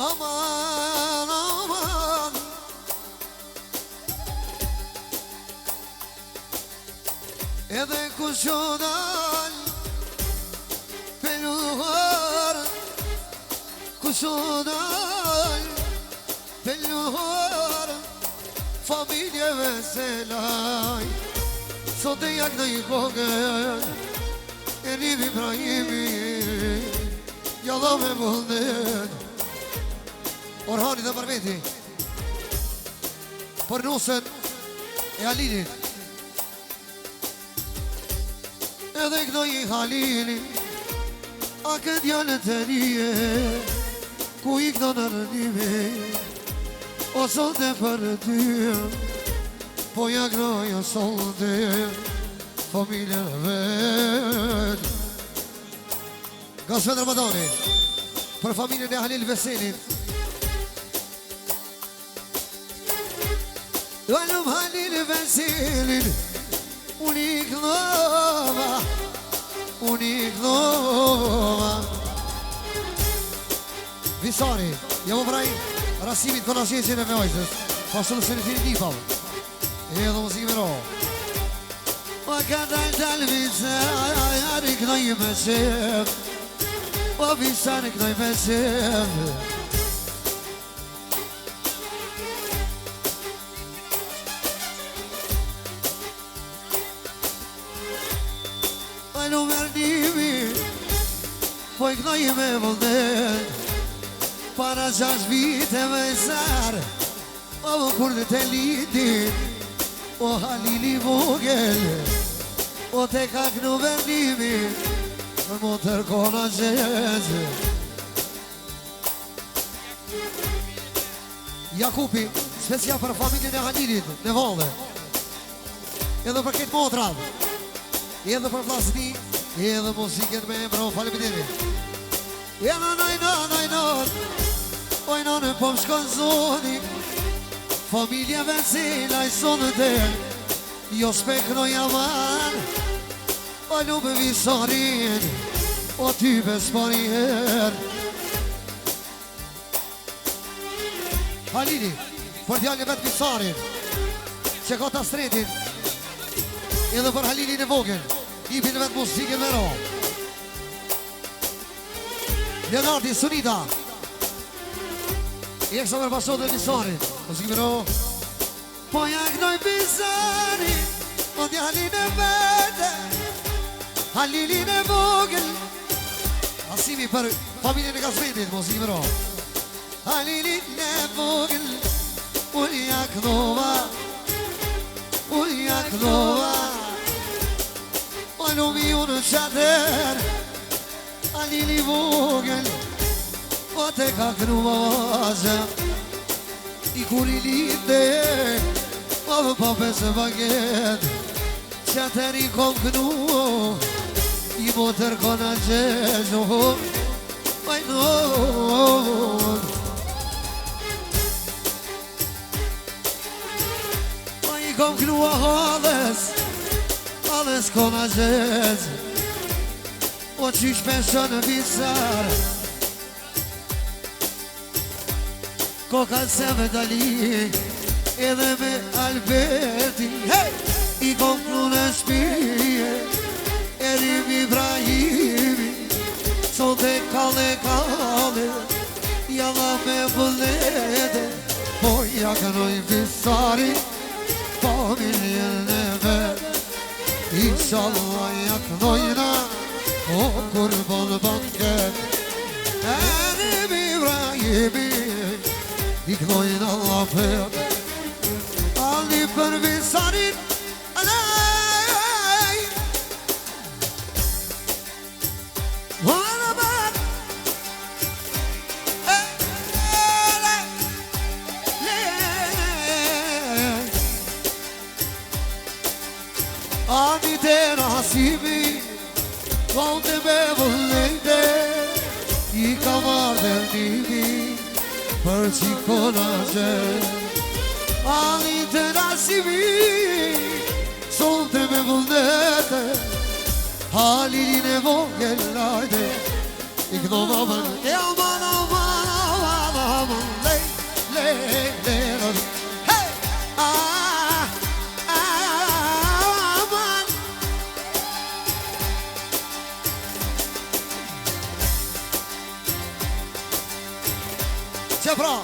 Aman, aman. Edhe kush u dal peluar, kush u dal peluar, familjeve se laj. Sot e jak në i kogën, e rivi Ibrahimi, jalla me vullnet. Orhani dhe Mërveti, për nusën e Halinit. Edhe këdo i Halini, a këtë janë të rije, ku i këdo në rënime, o sote për ty, po ja këdoja sote, familje vetë. Gasvet Ramadani, për familjen e Halil Veselit. Valum Halil Veselin, unik nova, unik nova. Visari, jamo vraj rasimit për nashqeqen e vejtës, pasë në sëritin një falë. Edhe muzikë me ro. O ka dal visari kënoj me qef, o visari kënoj me qef. Po i kënoj me vëldet, para 6 vite me zarë, o më kur dhe te lidit, o Halili vogel, o te ka kënu vendimi, më më tërkona gjezë. Jakupi, special për familjen e Halilit, në Valle, edhe për këtë motrat, edhe për vlasni, edhe muzikën me bro, faleminderit. Ojnon e po më shkon zoni, familja Vesela i sonë del, jo speknoj aman, o lume visarin, o ty besparien. Halili, për djallë vetë visarin, që ka ta stretin, edhe për Halilin e vogën, i bin vetë muzikën me ro. Leonardi, Sunita, i eksa mërë pasot dhe visarin, muzikën me ro. Po ja kënoj visarin, o di Halilin e vete, Halilin e vogën, asimi për familjen e Gazmetit, muzikën me ro. Halilin e vogën, uja kënova, uja kënova, o lumi unë qater, Halili vogën, o te ka kënu vazë, i kur i lite, o vë papes e baget, qater i kom kënu, i motër kona gjezë, ojnon. I kom kënu a halës, halës kona gjezë, o qysh pesho në visar, koka se me dali, edhe me Alberti, i kom kënu në shpije, erim Ibrahimi, sot e kale, jalla me vëllete, po ja kënoj visari, familjen e vetë, inshallah ja kënojna, o kur bon banket, erim Ibrahimi, i kënojnë Allah për, alli për visarin, alej. Vana bat, alli të nasimi, valde me vëllejte, i ka marrë nimi, për qikona gjë, alli të nasimi, solte me vullnete, Halilin e vogël lajde, i këno vëmën, e aman, aman, aman, Që pra,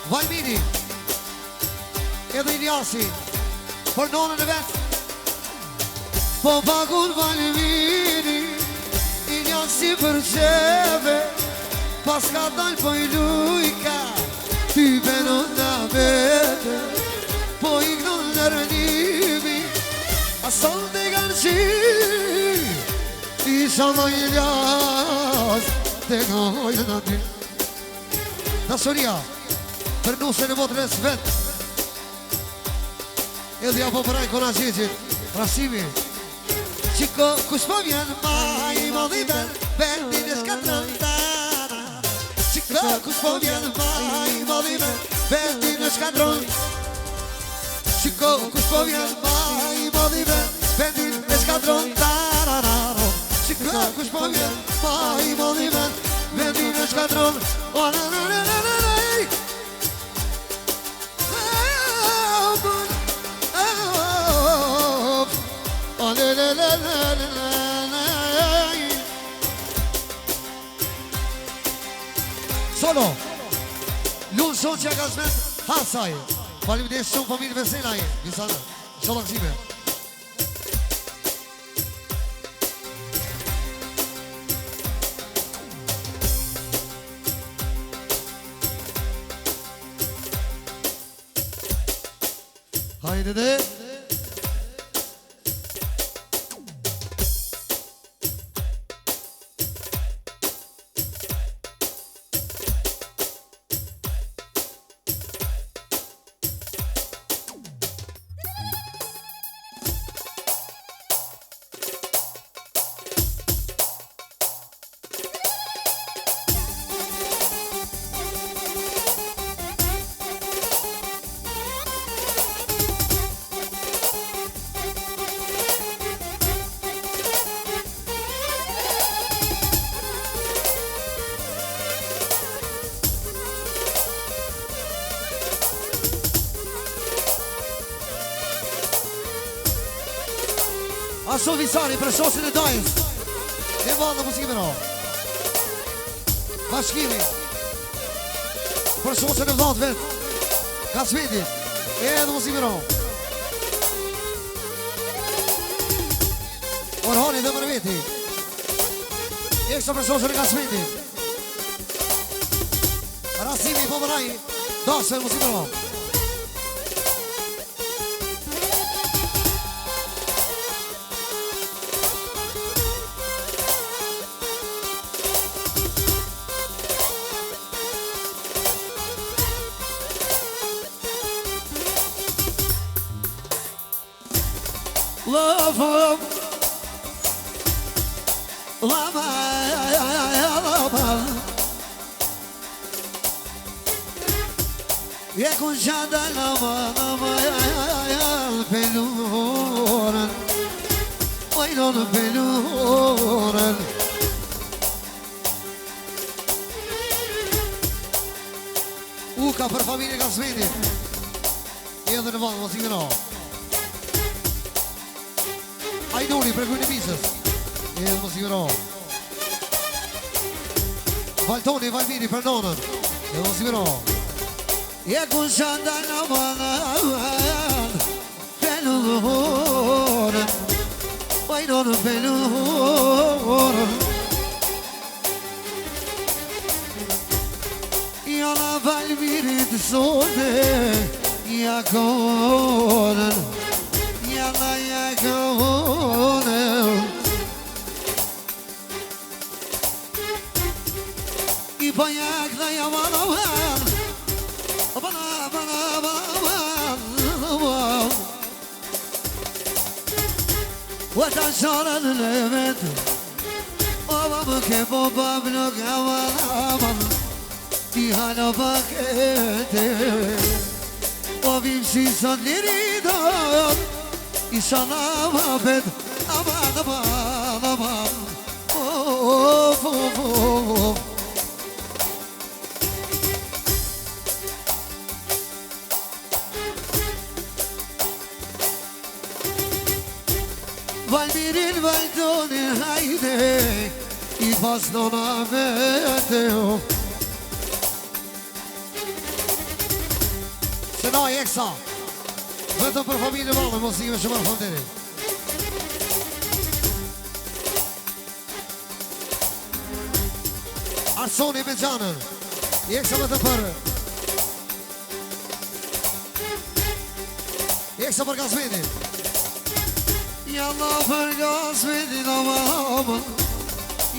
Valmini edhe Iljasi për nonën e vetë. Po pagun Valmini, Iljasi për qeve, pas ka dal po i lujka, ty benon në vete, po i gnon në rënimi, asal të kanë qi, isha në Iljas, të gojnë në ty. Dashuria, për nusën e motrës vetë. Edhe ja po përaj kona gjegjet, Rasimi. Qiko, kush po vjen ma i modhi ben, vendin e shkatron tana. Qiko, kush po vjen ma i modhi ben, vendin e shkatron. Qiko, kush po vjen ma i modhi ben, vendin e shkatron tana. Qiko, kush po vjen ma i modhi ben, vendin e shkatron. Oh, na, na, na, na, na, na. Oh, la, la, la, la, la, la. Solo Lunë shonë që ka zmet Hasaj. Faleminderit shumë familje Veselaj. Visana, shola këzime. Hajde dhe Aso Visari për shosin e dajës. E valë në muzikë me ro Bashkimi për shosin e vladë vetë Kasmeti. E edhe muzikë me ro Orhani dhe mërveti. Eksa për shosin e Kasmeti. Rasimi po mëraj Dasë e muzikë me ro Love, love, love, love. E kun qanda lava, lava, peluren. Oj, non peluren. Uka për familje Kasmeti. Edhe në valë, mos i në Ajdoni për kujnë e pisës. E dhe më siguro Valtoni, Valmini për nonën. E dhe më siguro E kun shanda në banan Peluren Vajnonë peluren Jana Valmirit sote Jakonen Jana Jakonen I po jak da jamana ven Bana, bana, bana Wata shara në levet Oba më ke po bablo gavanaman Ti hala pakete O vim si sot liridon I sana mabed Aman, aman, aman Valmirin vajtonin hajde I pas nona vete Se na e eksa Vetëm për familje valë Mos ime shumë arë fonderi Arsoni me gjanën I eksa vetëm për I eksa për gazmetin Jalla për gazmetin Aman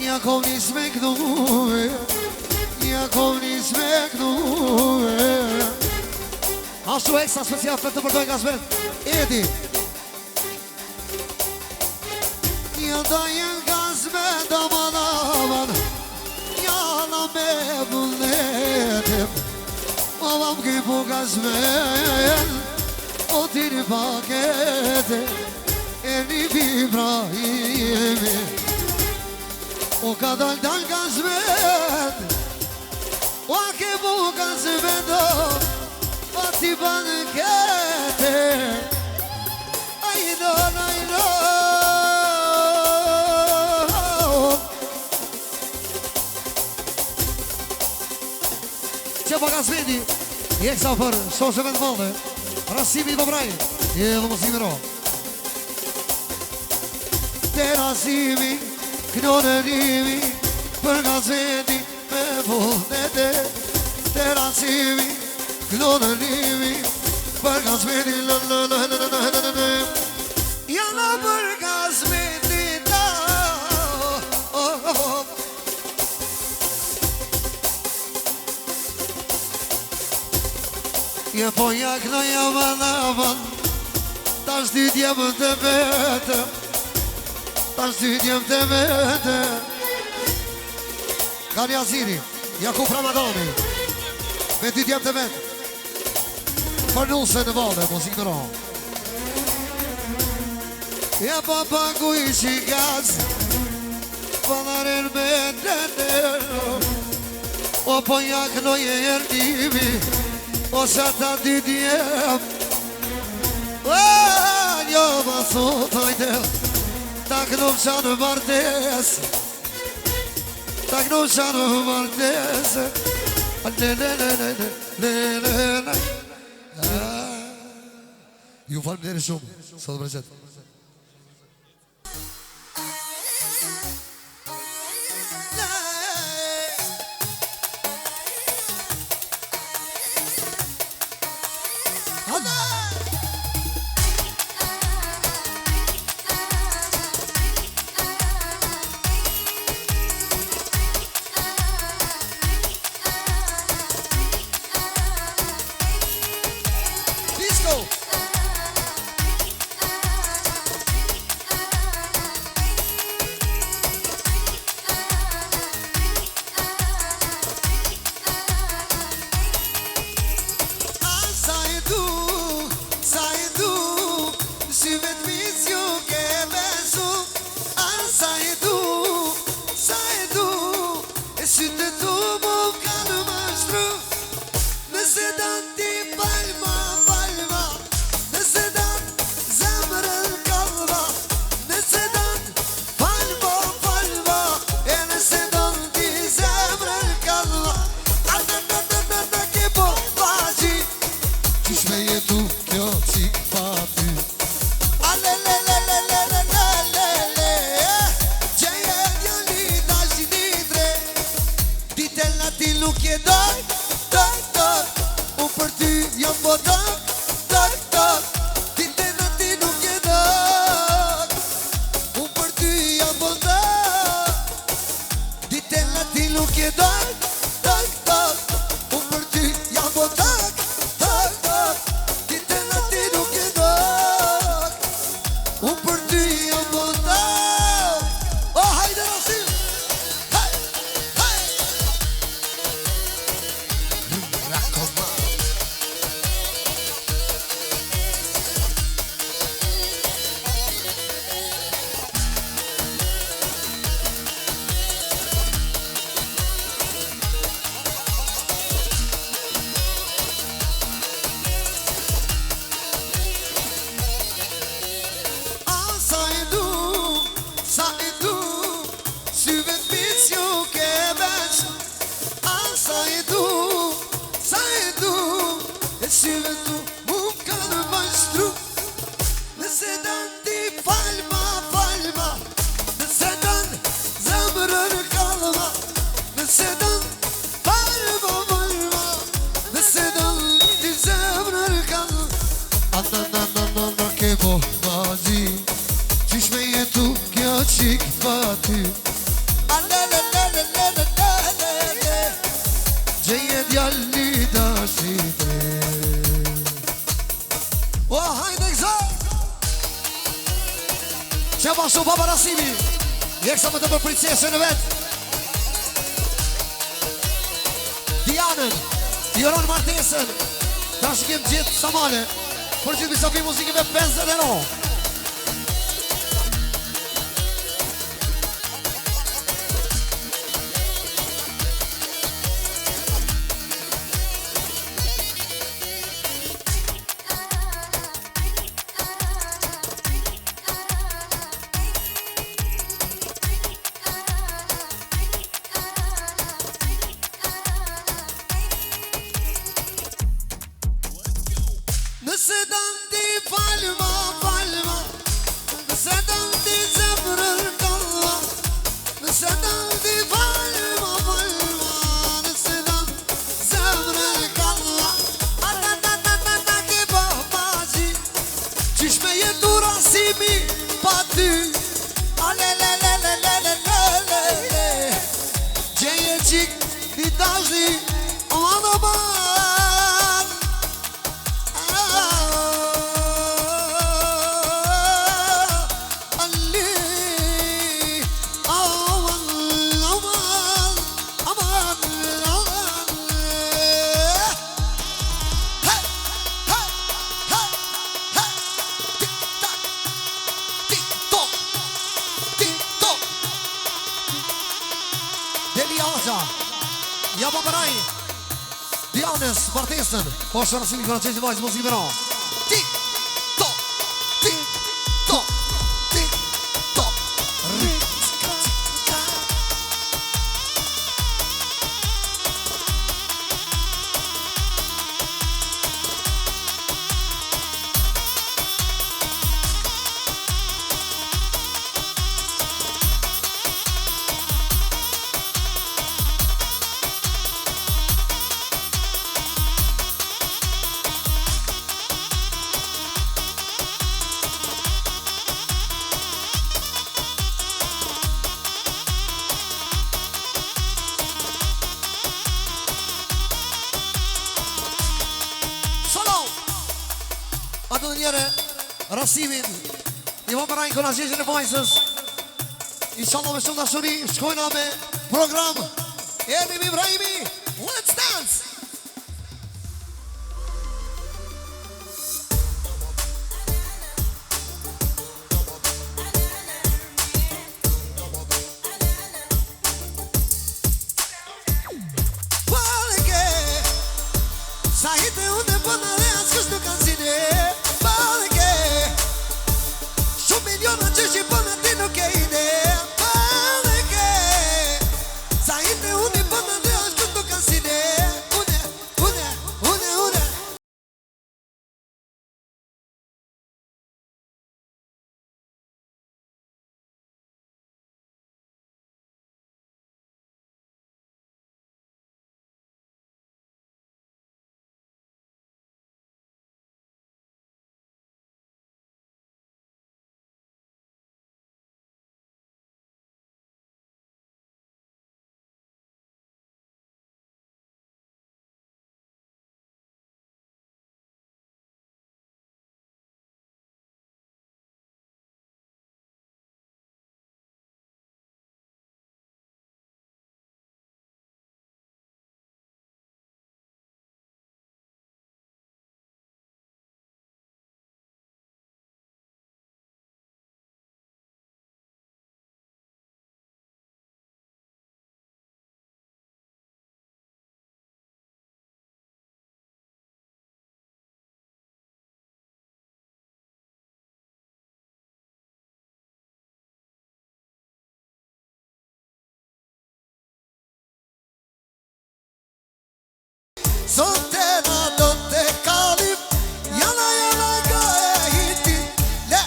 Ja kom një smek nuve Ja kom një smek nuve Ashtu eksa special për të përdoj gazmet Edi Ja da jen gazmet Aman Jalla me bulletim Avam kipu gazmet O tiri pakete E një vibra imi O ka dal gazmet O ke bu gazmet O ti bankete Ajdon Që pa gazmeti I eksa për shoshe me të valde Rasimi i bëbraj I edhe mësimi ro Te rasimi Knonërimi Për gazmeti Me vullnete Te rasimi Knonërimi Për gazmeti Jana për gazmeti Je po jak në jaman Ta shty t'jem të vete Ta shty t'jem të vete Kani Aziri Jakub Ramadani Me ty t'jem të vete Për nuse në vade Muzikë në ro Je po pagu I shikaz Pëllaren me të O po jak në jerdimi O sa ta di djem Njo ma sotajte Ta knum qanë martes Ta knum qanë martes Ju falem deri shumë Sot përqet Nëse dën Falma, falma Nëse dën Ti zemrër kanë Anna ke bo bazi Qish me jetu kjo qik fati Gjeje djalli dashite O, hajde kësa Që bashku baba Rasimi Jeksa me të për princesën e vetë Dianën Joron Martesën Ta shikim gjithë Samale Për gjithë bisofi muzikive 50 euro Nëse dën ti falma, falma Nëse dën ti zemrër kalla Nëse dën ti falma, falma Nëse dën zemrër kalla Ata ke babazi Qish me jetu Rasimi pa ty Alelelelelelelelele Gjeje qik ti dashni Aman aman Ja pa përaj Dianës, Martesën Po është Rasimi kërë qeqë vajzë muzikë mëro Tik-tok Tik-tok Tik-tok Atë dhe njere Rasimin I më përrajnë këna gjeshën e vajzës Inshallah me shumë dashuri Shkojna me program Ernim Ibrahimi Let's dance Palke Sa hite unë e bëna dhe asë kështë nuk kanë zine Që përnë ti nuk e ide Palke Sa hite unë i përnë dhe është këtë nuk asine Une Sote na do te kalim Jana ka e hiti La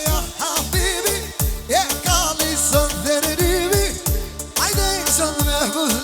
ya habibi E kali son derinivi Ajde ikson me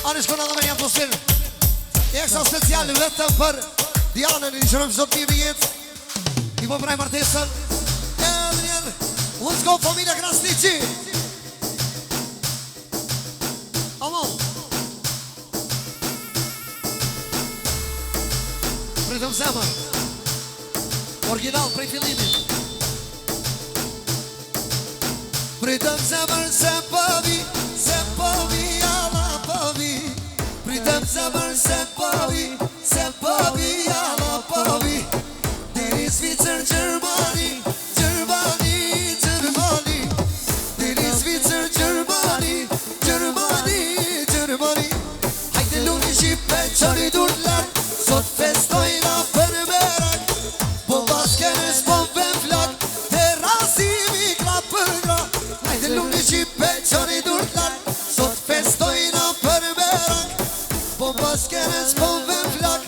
Anë shkona dhe me një atmosferë ekstra special vetëm për Dianën, i shërëm qdo të një jetë. I po praj martesën. Edhe njerë, let's go familja Krasniqi. Amo. Pritëm zemër. Original prej fillimit. Pritëm zemër se pëvi, ala pëvi. Pritëm zemër se pëvi, ala pëvi. Diri Zvicër, Gjermani, Gjermani, Gjermani. Diri Zvicër, Gjermani, Gjermani, Gjermani. Hajde luni Shqipe, qoni dur lartë, sot festojna për merak. Po baskenës, po vem flak, terasimi gra për gra. Hajde luni Shqipe, qoni dur lartë, sot festojna për merak. Po baskenës, po vem flak,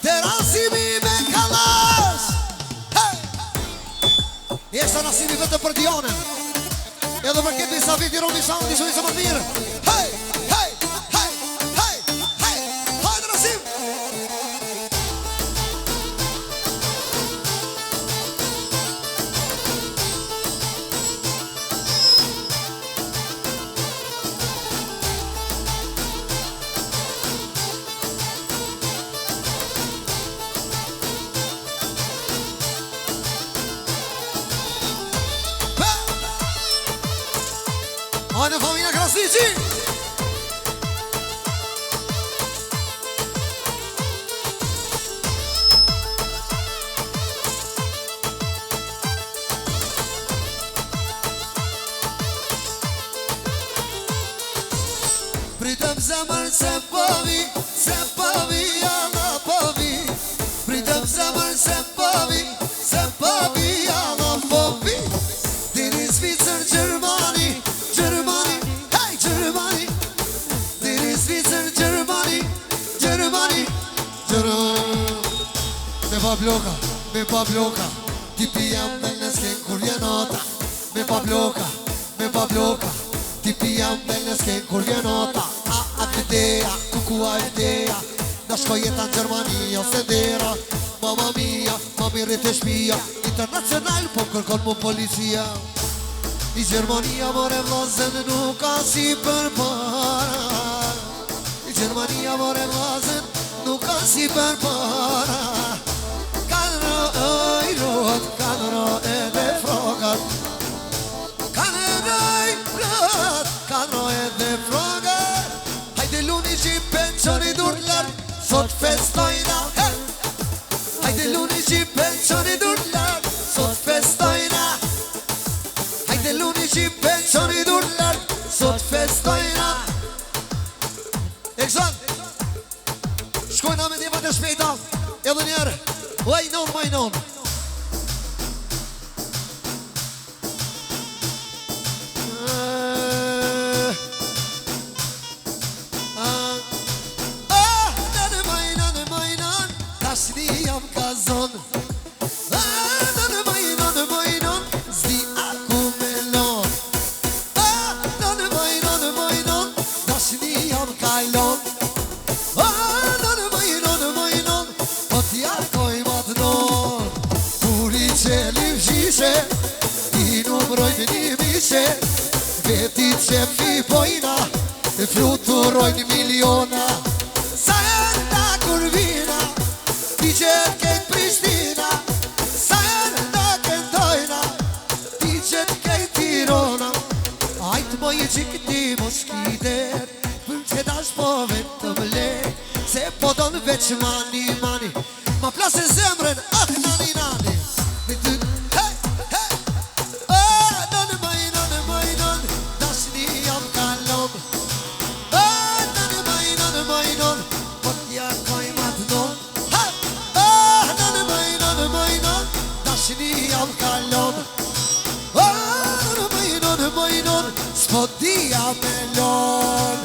terasimi me kalas. Hey! Jeshtë anasimi vetë për Dionën. Edhe për këtë njësa viti roni sound, ishë njësë më mirë. Hey! Hey! Hey! Hey! Hey! Hajde nasim! Hajde familja Krasniqi! Pritëm zemër se pëvi, ala pëvi. Pritëm zemër se pëvi, ala pëvi. Diri Zvicër, Gjermani, Gjermani, hey Gjermani. Diri Zvicër, Gjermani, Gjermani, Gjermani. Me pa bloka, ti pijam me nësken kur jenota. Me pa bloka, ti pijam me nësken kur jenota. A ideja, kukua ideja, na shkoj jetan Gjermani ose dera. Mama mia, ma mirë të shpia, internacional po kërkon mu policia. I Gjermania more vlazën nuk ka si për para. I Gjermania more vlazën nuk ka si për para. Kanë rojrot, kanë ro edhe frogat. Kanë rojrot, kanë ro edhe frogat. Hajde luni Shqipe, qoni dur lartë, sot festojna. Hajde luni Shqipe, qoni dur lartë, sot festojna. Hajde luni Shqipe, qoni dur lartë, sot festojna. Ekson, shkojna me divat e shpejta, edhe njerë, lajnon, majnon. Majnon, tashni jam kazon. Majnon, zdi aku melon. Majnon, tashni jam kalon. Majnon, po t'jarkoj matnon. Kur i qelim gjishe, i numrojnë një mishe. Veti që fipojna, fluturojnë miliona. Sa jërta kur vina, ti qëtë kejt Prishtina. Sa jërta këndojna, ti qëtë kejt Tirona. Ajtë moj qikti moskitet, për që dash po vetëm le. Se po donë veç mani, ma plase zemrën, nani. Hey, hey, majnon, dashni jam kalon. Majnon, po t'jarkoj matnon. Majnon, dashni jam kalon. Majnon, s'po d'ja melon.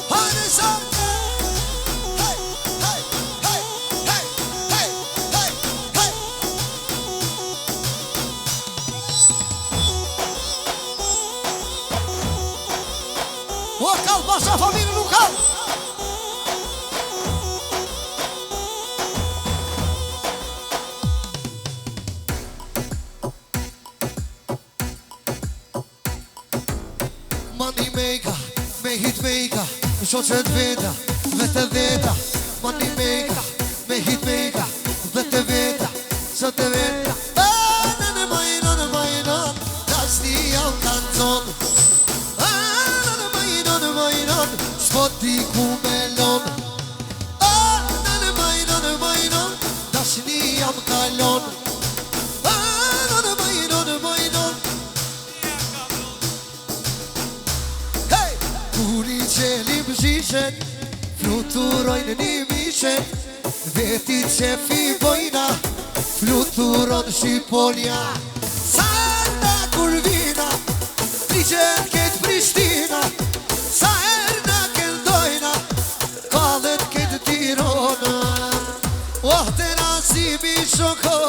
Hajde sartë. Hey, hey, hey, hey, hey, hey. qoqet veta, vete veta, money maker, me hit maker, vete veta, qoqet veta. Në majnë, dashni jam kanton. Në majnë, s'po ti ku me lon. Në majnë, dashni jam kalon. Në majnë, hey! Kuri qelim zhishet, fluturojnë një mishet, veti qefi bojna, fluturon Shqiponia. Sarna kur vina, priqet këtë Prishtina, sa erna këndojna, kallet këtë Tirana. Oh, të nasimi shoko.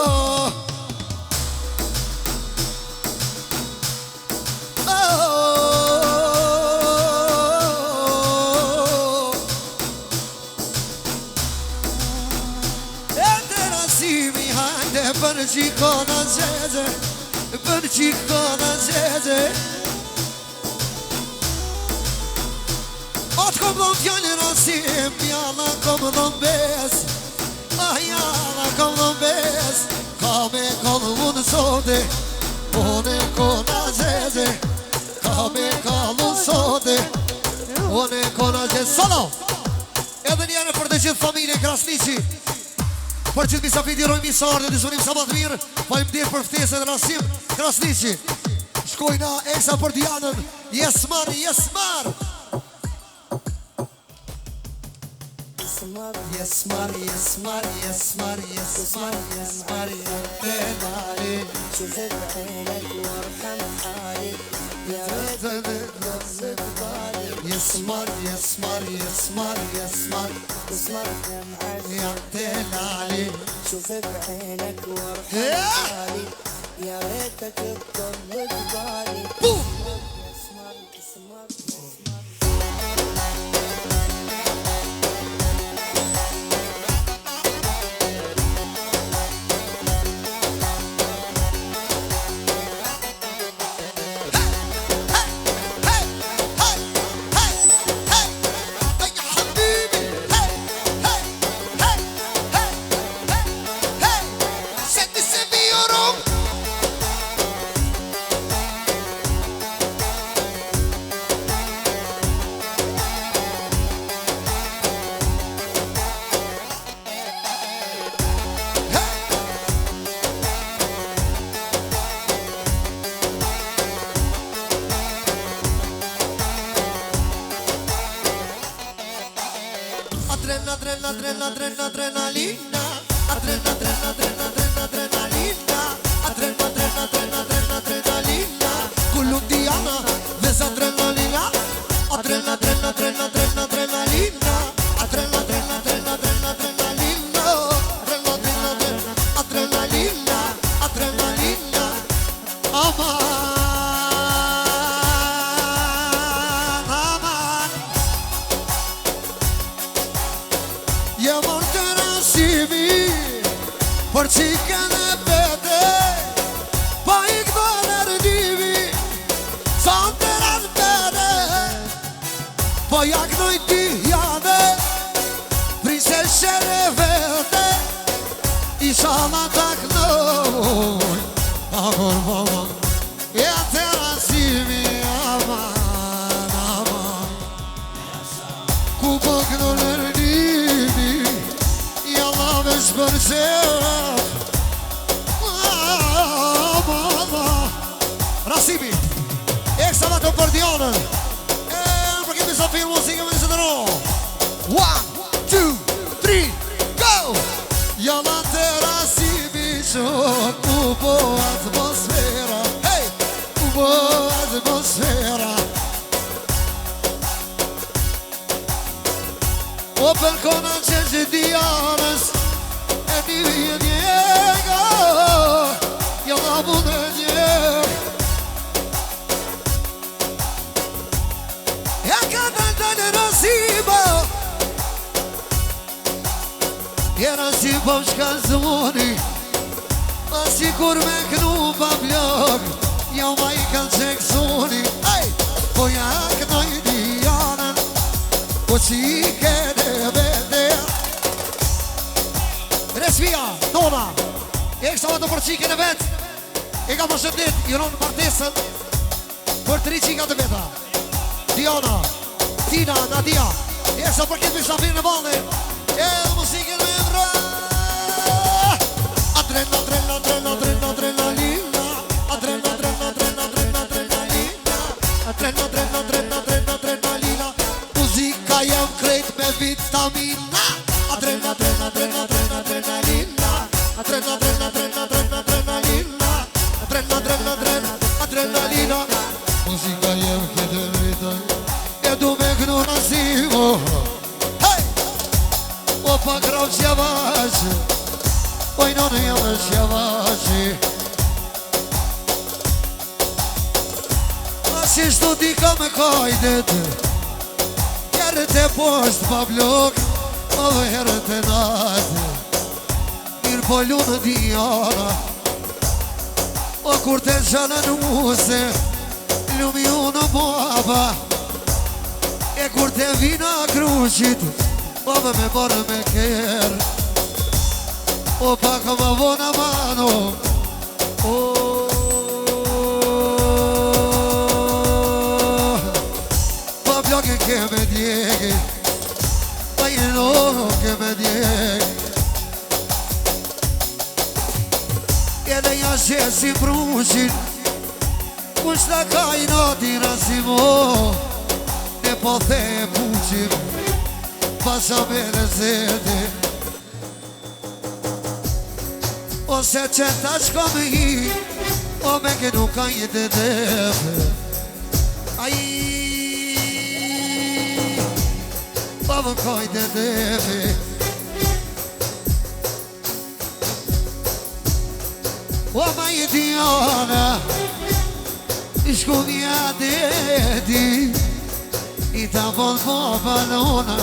Për qikona zeze, për qikona zeze. Atë kom dhëm fjallë rasim, jalla kom dhëm bes. Jalla kom dhëm bes. Ka me kollë unë sote, unë kona zeze. Ka me kollë sote, unë kona zeze. Solo! Edhe njëre për të gjithë familje Krasniqi. Për që të misafit i rojnë misarë dhe të zonim sa më të mirë. Fajmë dirë për ftesën e Rasim Krasniqi. Shkojna eksa për Dianën. Jesmar, jesmar. Jesmar, jesmar, jesmar, jesmar, jesmar, jesmar, شوفت بعينك وارحم حالي يا ريت نفسك بالي يسمر يسمر يسمر يسمر يسمر دمعك يعتل علي شوفت بعينك وارحم حالي يا ريتك تضل ببالي يسمر يسمر Por chica ne pete, pa I këdonër divi, sa të rëndere, po jak noj ti jane, prise shere vete, isha ma tak noj, agur mama, e të rasimi aman, aman, ku po këdonër divi, jalla vesh për qera, Rasimi, eksavat për Dianën. Për kemi sa film muzikë me nësë të ro. 1, 2, 3, go! Jalla të Rasimi qot, u po atmosfera. Hey! U po atmosfera. O për kona që Dianës, e një njega, jalla bu në njega. Era si po shka zoni, ma si kur me knu pa blok, jo ma I kanë qek zoni. Po ja knoj Dianën, po o qike në vete. Resvia, tona, e kështë të për qike në vet. E ka më shëndit, Jonon Martesën, për 3 qika të veta. Diana, Tina, Nadia, e kështë për këtë misafirë në valë. E dhe musikën me mra. Adrena, adrena, adrena, adrena, adrenalina. Adrena, adrena, adrena, adrena, adrenalina. Adrena, adrena, adrena, adrena, adrenalina. Muzika jem krejt me vitamina. Adrena, adrena, adrena, adrena, adrenalina. Adrena, adrena, adrena, adrena, adrenalina. Adrena, adrena, adrena, adrenalina. Muzika jem këtë vitamina. E du me kënu nësimo. O pa krav që javashi, oj nënë jam është javashi. Asishtu ti ka me kajdet, herët e post pa blok, o herët e natë. Mirë po lunë Diana, o kur të gjanë në muse, lumi unë baba. E kur të vina kruqit, baba me borë me kërë. O pak më vona mano. Pa bloke ke me djegi, pa i nono ke me djegi. E dhe jashe si pruqin, kushta ka i nati rasimo. Ne po the e puqim, pasa me rezete. Ose që ta shko me hi, o me ke nuk ka një të defe. Aji, pa më kaj të defe. O ma i Diana, ishku një dedi, i ta von po balona,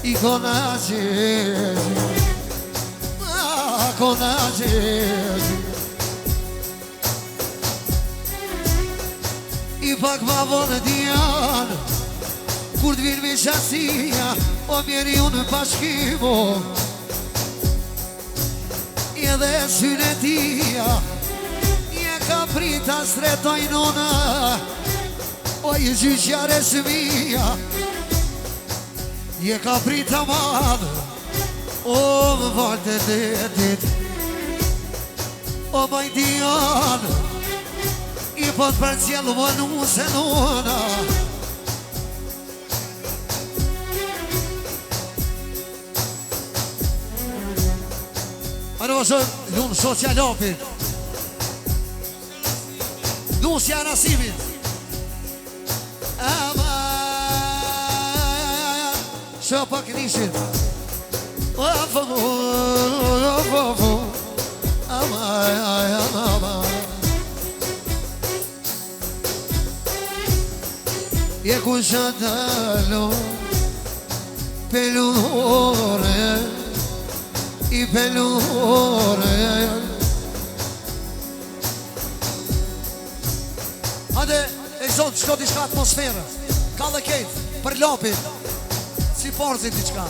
i kona qezi, kona qezi. I pak ma vonë Diana, kur t'vin me qasia, o mjeri unë pashkimo. I edhe syne tia, je ka prita sretoj nona. O i gjyqjare shmija, je ka prita madë. O më valë të detit, o maj Diana, i pot për cjellë vënu se nona. Ano vazhën, lunë socialopit, Nusja Nasimit. Shë pak nishin. Je ku shatalo pelure, i pelure. Hade, e zotë, shko t'i shka atmosferë. Ka dhe kejtë, për lopit, si porzit t'i qka.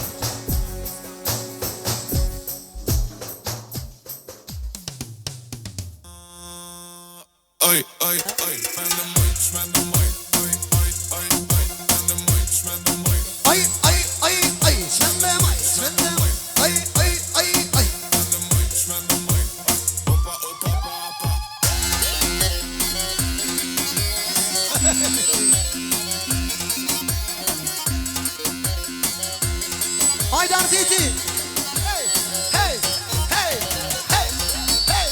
Oj, oj, oj, spend the mic, spend the mic. Oj, oj, oj, oj, spend the mic, spend the mic. Oj, oj, oj, oj, spend the mic, spend the mic. Oj, oj, oj, oj. Spend the mic, spend the mic. Opa, opa, opa. Hajde Arditi! Hey, hey, hey, hey, hey!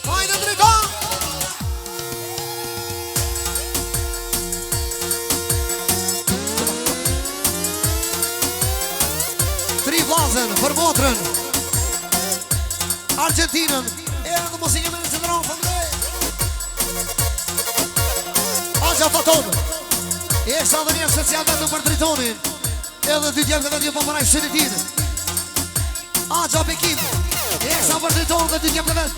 Hajde drejton! Për motrën Argentinën, e në muzikën e në qëndëron, qafa tonë. Eksa dhe një special vetëm për dritonin. Edhe dy djemë dhe një pëmëraj shënitin. Aqa Pekim. Eksa për dritonin dhe dy djemë dhe vetë.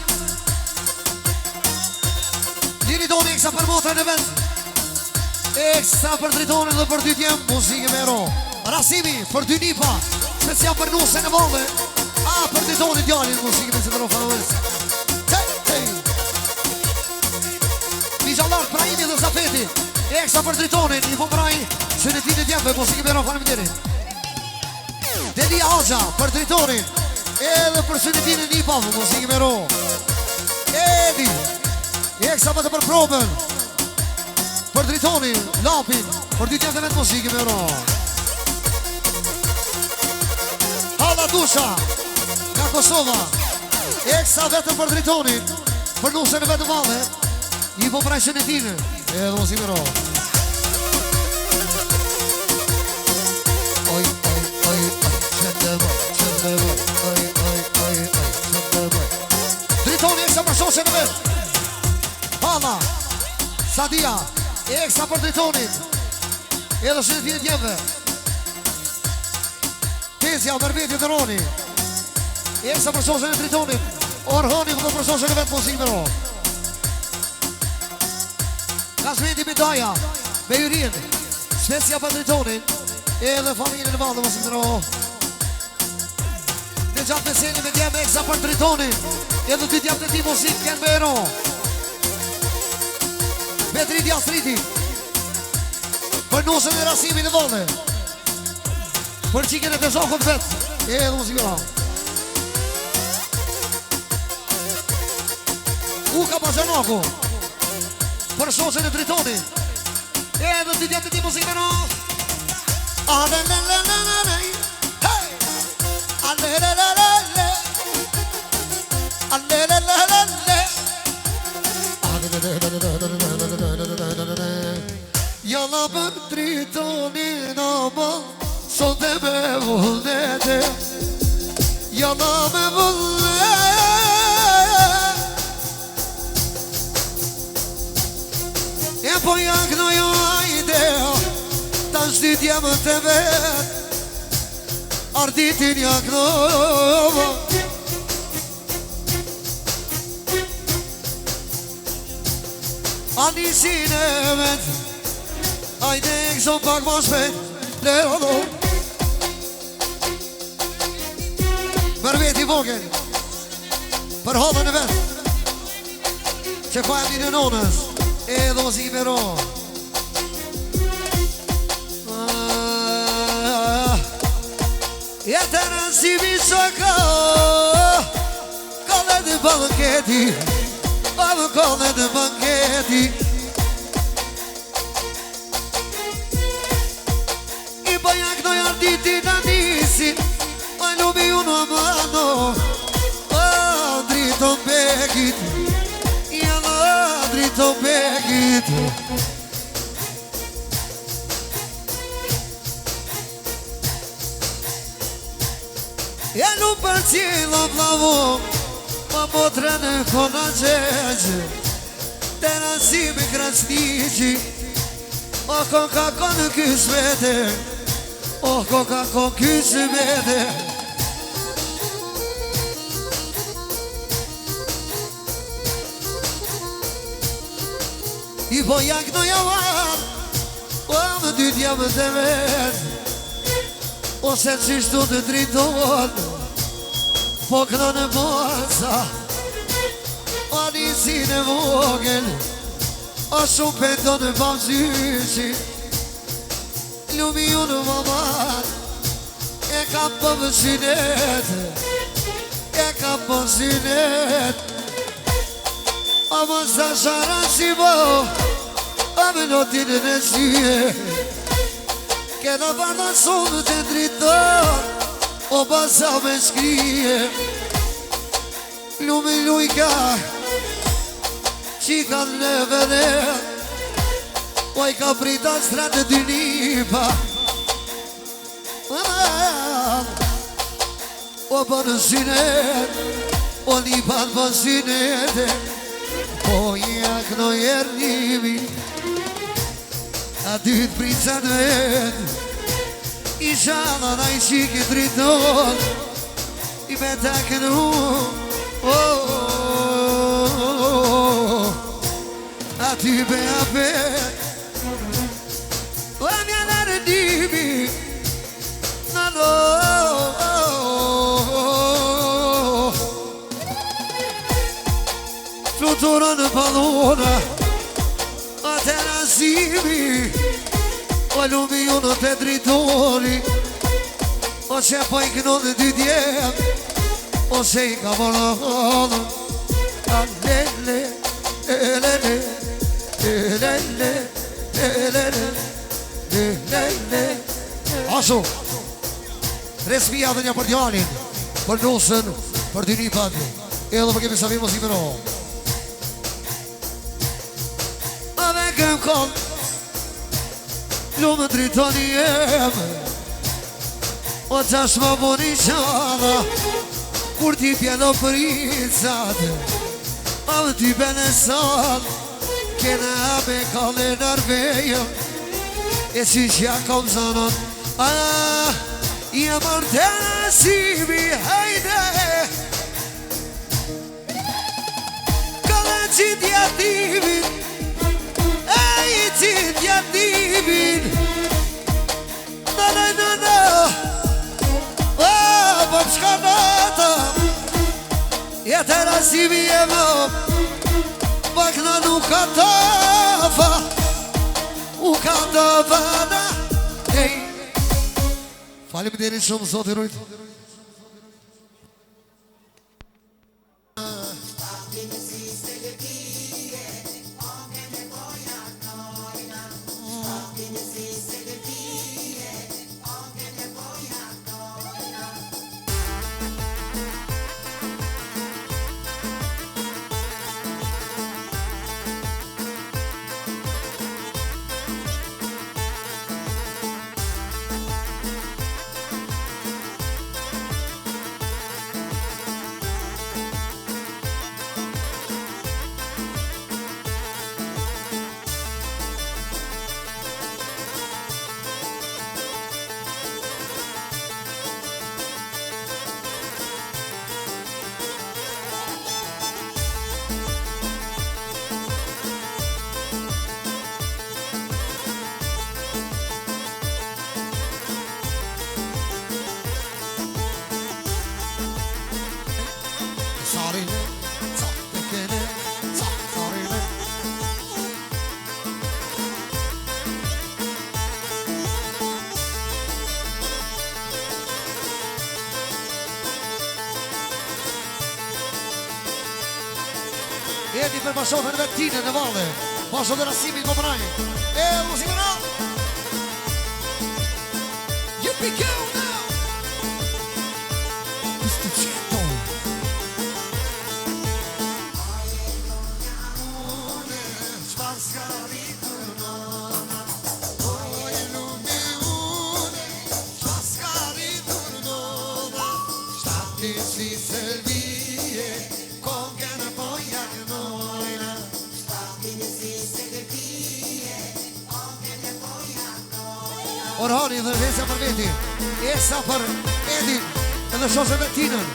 Njëri doni eksa për motrën e vetë. Eksa për dritonin dhe për dy djemë. Muzike me ro. Rasimi për dy nipa. Special për nusën e vallë. A për dritonin djallin. Muzike me se të ro fanovës. Mijallar, Prajimi dhe Zafeti. Eksa për dritonin, një pëmëraj shënetin e djemve, muzike me ro, falim tjeri. Delia Aja për dritonin, edhe për shënetin e një pavë, muzike me ro. Edi, eksa për të për probën, për dritonin, Lapin, për dy djemve vetë, muzike me ro. Hala Dusha, nga Kosova, eksa vetëm për dritonin, për nusën e vetë vallë, një pëmëraj shënetin, edhe muzike me ro. Dritoni eksa për shoshen e vetë. Hala, Sadia, eksa për dritonin. Edhe shënetin e djemve. Tezja, Merbeti dhe Roni. Eksa për shoshen e dritonin. Orhoni këtë për shoshen e vetë, muzike me ro. Kasmeti Bidaja, Bejurin, Specia për dritonin. Edhe familjen e vallë, muzike me ro. Në gjatë meseni me djemë eksa për dritonin. Edhe dy djemë të ti muzikë kënë me ero. Petri Djastriti. Për nusën e Rasimin e vallë. Për qiken e të zhokën vetë. Edhe muzikë me ro. Uka Bajanoku. Për shoqen e dritonin. Edhe dy djemë të ti muzikë me ro. Jalla për dritonin ama sot e me vullnete. Jalla me vullnete. E po jaknoj ajde ta shdi djemën të vetë. Arditin jaknoj. Anisin e vetë. Ajde e këso pak ma shpet. Leono. Merbeti vogel. Për hodhën e vetë. Që ka e një në nonës. Edhe muzike me ro. Jetë nësimi që ka. Kallë dhe banketi. Kallë dhe banketi. I bajak në jarditi në nisin. A lubi unë amano. Driton bekit. Jana driton bekit. Ja lu për cilo plavo. Ma motre në kona qeqë. Te nësimi krasniqi. O koka konë kësvete. O koka konë kësvete. I po jak në javar. O më dy djemë të vetë. Ose qishtu të driton. Po këno në moza. O nisin e vogel. O shumë pëndo në pamzyqi. Lumi ju në mamat. E kam për vësinet. E kam për vësinet. A më sa shara si bo. A më notin e në shie. Kena barda sonë të driton. O basa me shkrije. Lumi lujka. Qika në vëdet. O i ka prita stratë dy nipa. O për në synet. O nipat për synet. O jak në jernimi. A dytë pricat vetë Isha da I qiki driton I me takën A ty be a bet O mja në rëndimi Në do Flutura në palona A të rasimi O lumi ju në të dritori O që po I këno dhe dy djem O që I ka vërë A lele Lele Lele Lele Lele Aso Resmija dhe një për djalin Për nusën Për dy një pat Edhe për kemi savim mos I mëro A dhe kem kon Lumë dritoni jem O qash më boni qada Kur ti pjeno për icat A dhe ty bene sal Kena me kalle nërvejëm E që që kom zanon Je mërë të nësimi hajde Kalle qitja divin Qitja divin Në Po pëshka nata Jetë rasimi e më Pak në nuk ka tafa U ka tafa da Falim deri shumë zoti rujt Jeti për bashkotën e vetine në valle Bashkot e rasimi në komëraj E musime na Jupi kjo now Mr. Cheto Orhani dhe vesa për veti Esa për Edin Edhe shose me tinën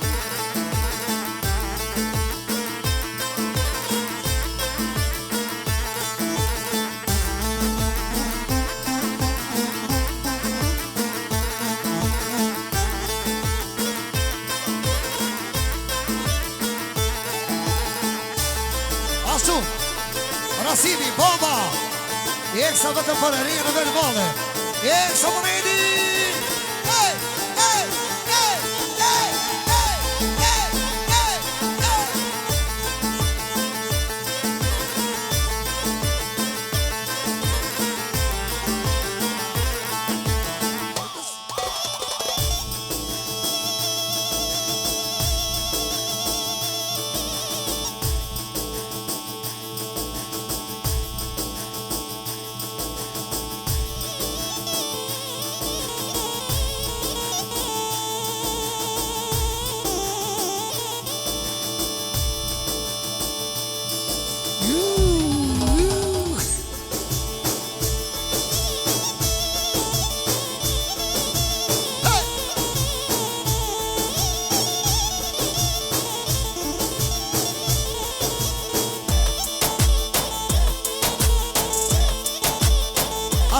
Ashtu Rasimi, bomba Esa vetëm për rinjë në vërë vale Esa për Edin Hey, hey, hey, hey, hey, hey, hey, hey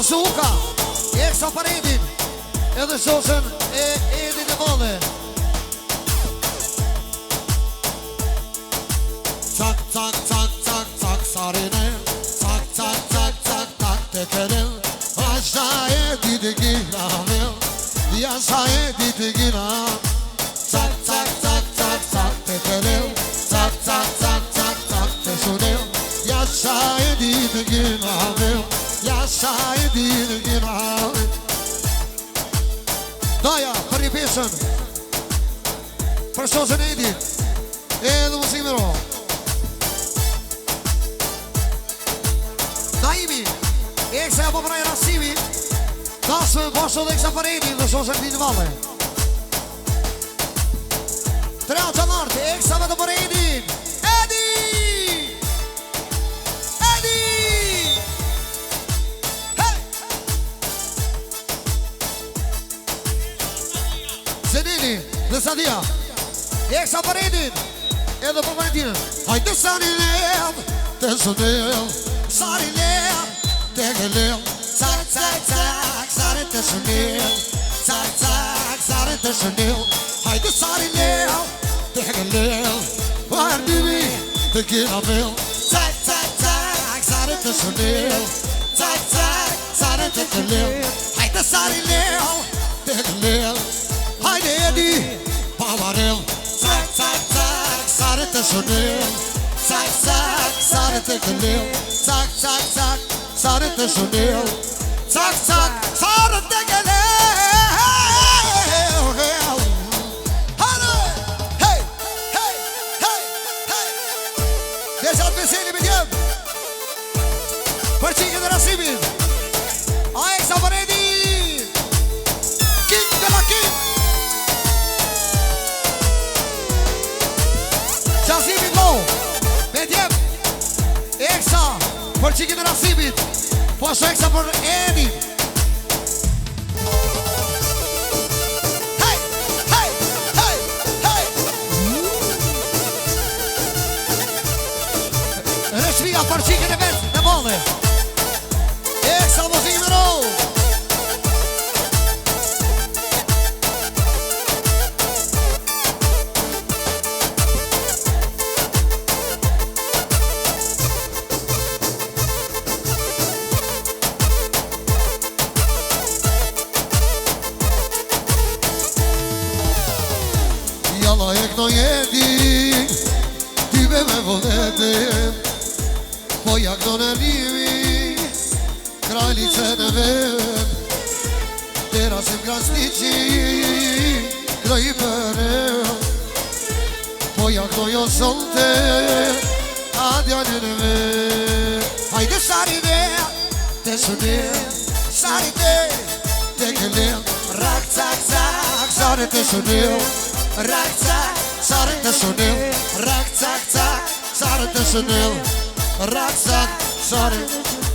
Bazuka, Eksa për Edin, edhe shoshën e Edin e Vole. Cak, cak, cak, cak, cak, sarine, cak, cak, cak, cak, cak, tekelim. Aşa Edi de giravil, yaşa Edi de girav. Cak, cak, cak, cak, cak, tekelim. Cak, cak, cak, cak, cak, teşunim. Yaşa Edi de giravil. Yaşa edin girav. Daja, për një pesën për shoshën Edi edhe muzikë me ro. Naimi, Eksa apo praj Rasimi, Tasme bashkë dhe Eksa për Edi dhe shoshën Edi në Valle. Trea Gjanartë, Eksa me të për Edi. Edi! Zenini dhe Sadia, Eksa për Edin edhe për Valentinën. Hajde sari lev, të shunel, sari lev, të gëlev. Cak, cak, cak, sari të shunel, cak, cak, sari të shunel. Hajde sari lev, të gëlev, varë dymi të giravel. Cak, cak, cak, sari të shunel, cak, cak, sari të gëlev. Hajde sari lev, të gëlev. Hajde Edi, pavarel. Cak, cak, cak, sare të shunel. Cak, cak, sare të gëlev. Cak, cak, cak, sare të shunel. Cak, cak, sare të gëlev. Hajde, hej, hej, hej, hej. Deshat veseli me djem për qikën e Rasimin. A Eksa për Edi, King de la King. Qazimit lo, me djem Eksa për qikën e Rasimit, po ashtu Eksa për Edin. Hej, hej, hej, hej. Reshvia për qikën e vetë në Valle. Eksa muzikë me ro. Jalla e këno Edi, tybe me volete, po ja këno në rimi, kraljice në vet, tera si m'krasnici, kroj për e, po ja këno jo solte, adjani në vet. Hajde sari dhe, të shunel, sari dhe, të gëlel, rak, cak, cak, sari të shunel. Rak, cak, sare të shunel. Rak, cak, cak, sare të shunel. Rak, cak, sare.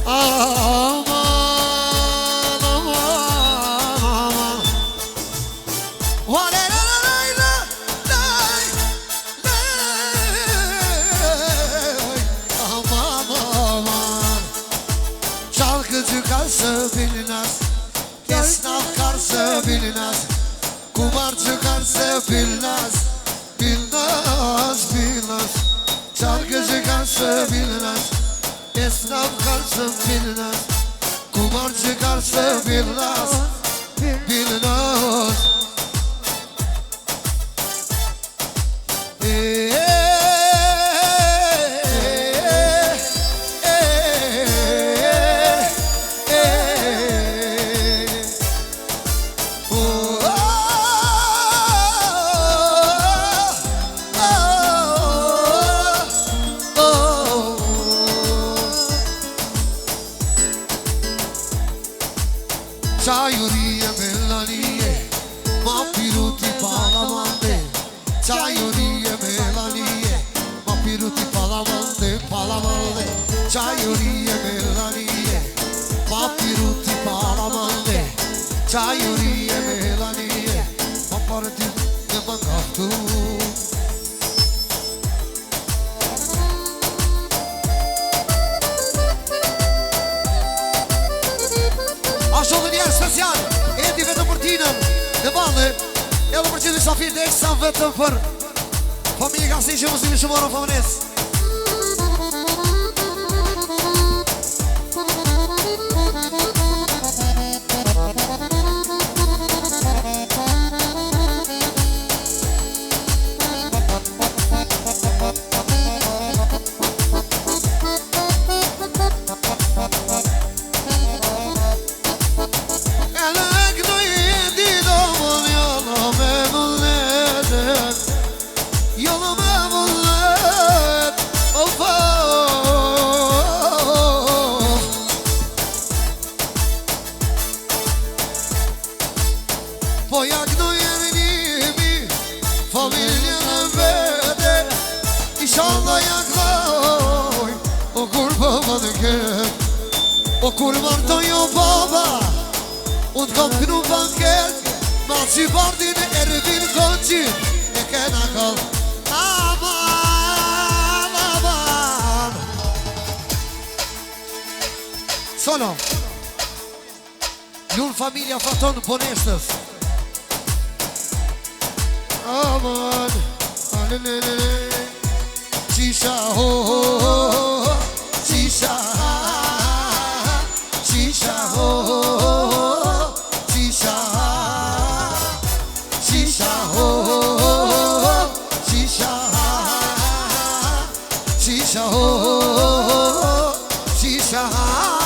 Aman, aman, aman. Wale, la, la, la, la, la, aman, aman. Çalkı çıkarsa bilinmez, esnaf karşı bilinmez. Kumar çıkarsa bilmez, bilmez, bilmez. Çalgı çıkarsa bilmez, esnaf karşı bilmez. Kumar çıkarsa bilmez, bilmez. Çayuriye melaniye, ma piruti palamande. Çayuriye melaniye, ma piruti palamande, palamande. Çayuriye melaniye, ma piruti palamande. Çayuriye melaniye, ma parti ne bagaftu. special Edi vetëm për tinën Dhe balë Edhe për qëtë shafir dhe eksa vetëm për familje ka si që mësimi shumorën familjes Po ja gnoj e rënimi familje në vete Inshallah ja gnoj O kur baba në ket O kur martoj o baba Unë kom kënu banket Ma që bardin e rëvin konqin E kena kall Aman, aman Solo Lunë familja faton bonestës Aman, alelele, Shisha ho, Shisha, Shisha ho, Shisha, Shisha ho, Shisha, Shisha ho, Shisha.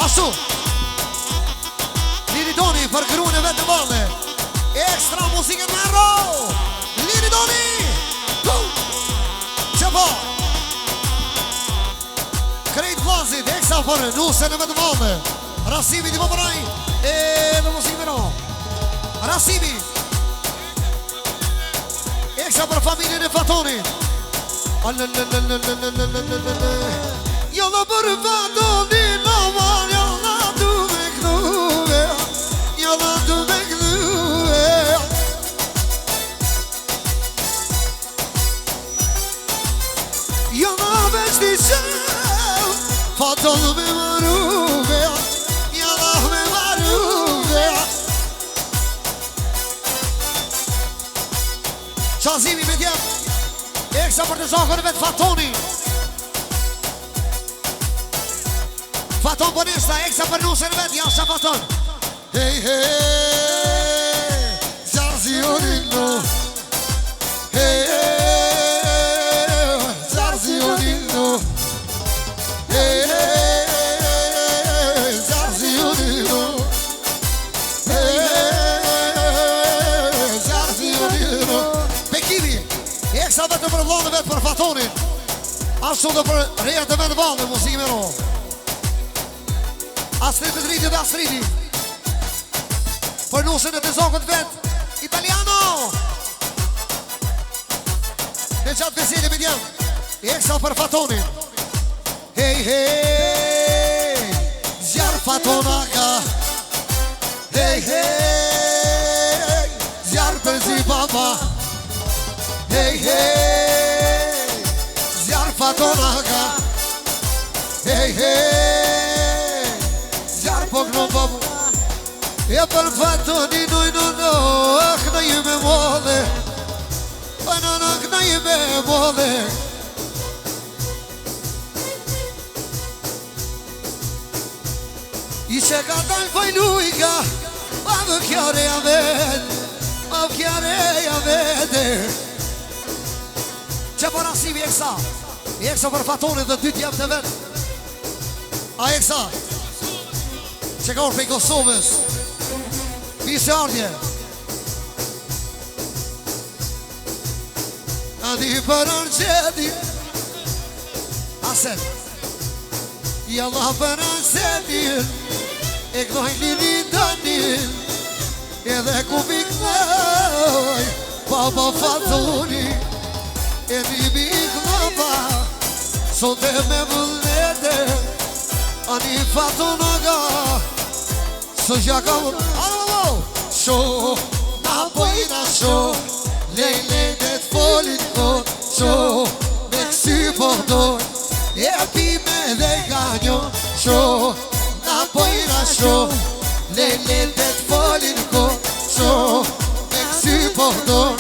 Ashtu Liri Doni për gruën e vetë në valle Ekstra muzikën me ro Liri Doni Që po Krejt vlazit Ekstra për nusën e vetë në valle Rasimi t'i po përaj E dhe muzikën me ro Rasimi Ekstra për familjen e Fatoni Jolla për Fatoni Jolla du me këdhuve Jolla du me këdhuve Jolla veç t'i qëll Faton me maruve Jolla me maruve Qazimi me tjem Eksa për të zhokën e vetë Fatoni Faton bonesta, eksa për nusën vetë, janë sa faton Hey, hey, Zarzi o lindo Hey, hey, Zarzi o lindo Hey, hey, Zarzi o lindo Hey, hey, Zarzi o lindo Bekimi, eksa vetë për vlonë vetë për Fatonin Ashtu dhe për rejët e vetë valë, muzikë me ro Astrid të driti dhe Astridi Për nusën e të zokët vet Italiano Në qatë pesile me djem Eksa për Fatonin Hey, hey Zjarë Fatonaka Hey, hey Zjarë për zi baba Hey, hey Zjarë Fatonaka Hey, hey Po këno babu E për Fatoni no Këna ju me mole Këna ju me mole I që ka dalë fajlujka A më kjare ja vet A më kjare ja vete Që për asimi Eksa për Fatoni dhe dy tjem të vet A eksa Që ka orë pej Kosovës Vise ardje A di për arqedi Asen I Allah për arqedin E këdoj lili dënin Edhe ku piknoj Baba Fatoni E di piknova Sot e me vullnete Ani fato naga Së gjaka Alo Sho Na pojna sho Lejle dhe t'folin kot Sho Me kësy përdoj E pime dhe ganjo Sho Na pojna sho Lejle dhe t'folin kot Sho Me kësy përdoj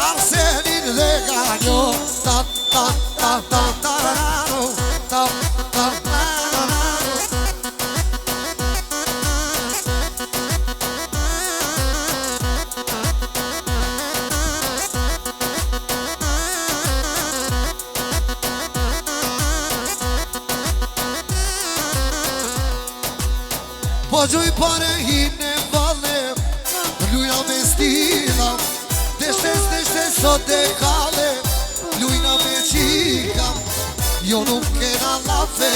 Arsenin dhe ganjo Ta ta ta ta ta ta ta ta ta. Po gjuj pare hine vale Luja me stila Deshtes sot e kale Lujna me qika Jo nuk kena lafe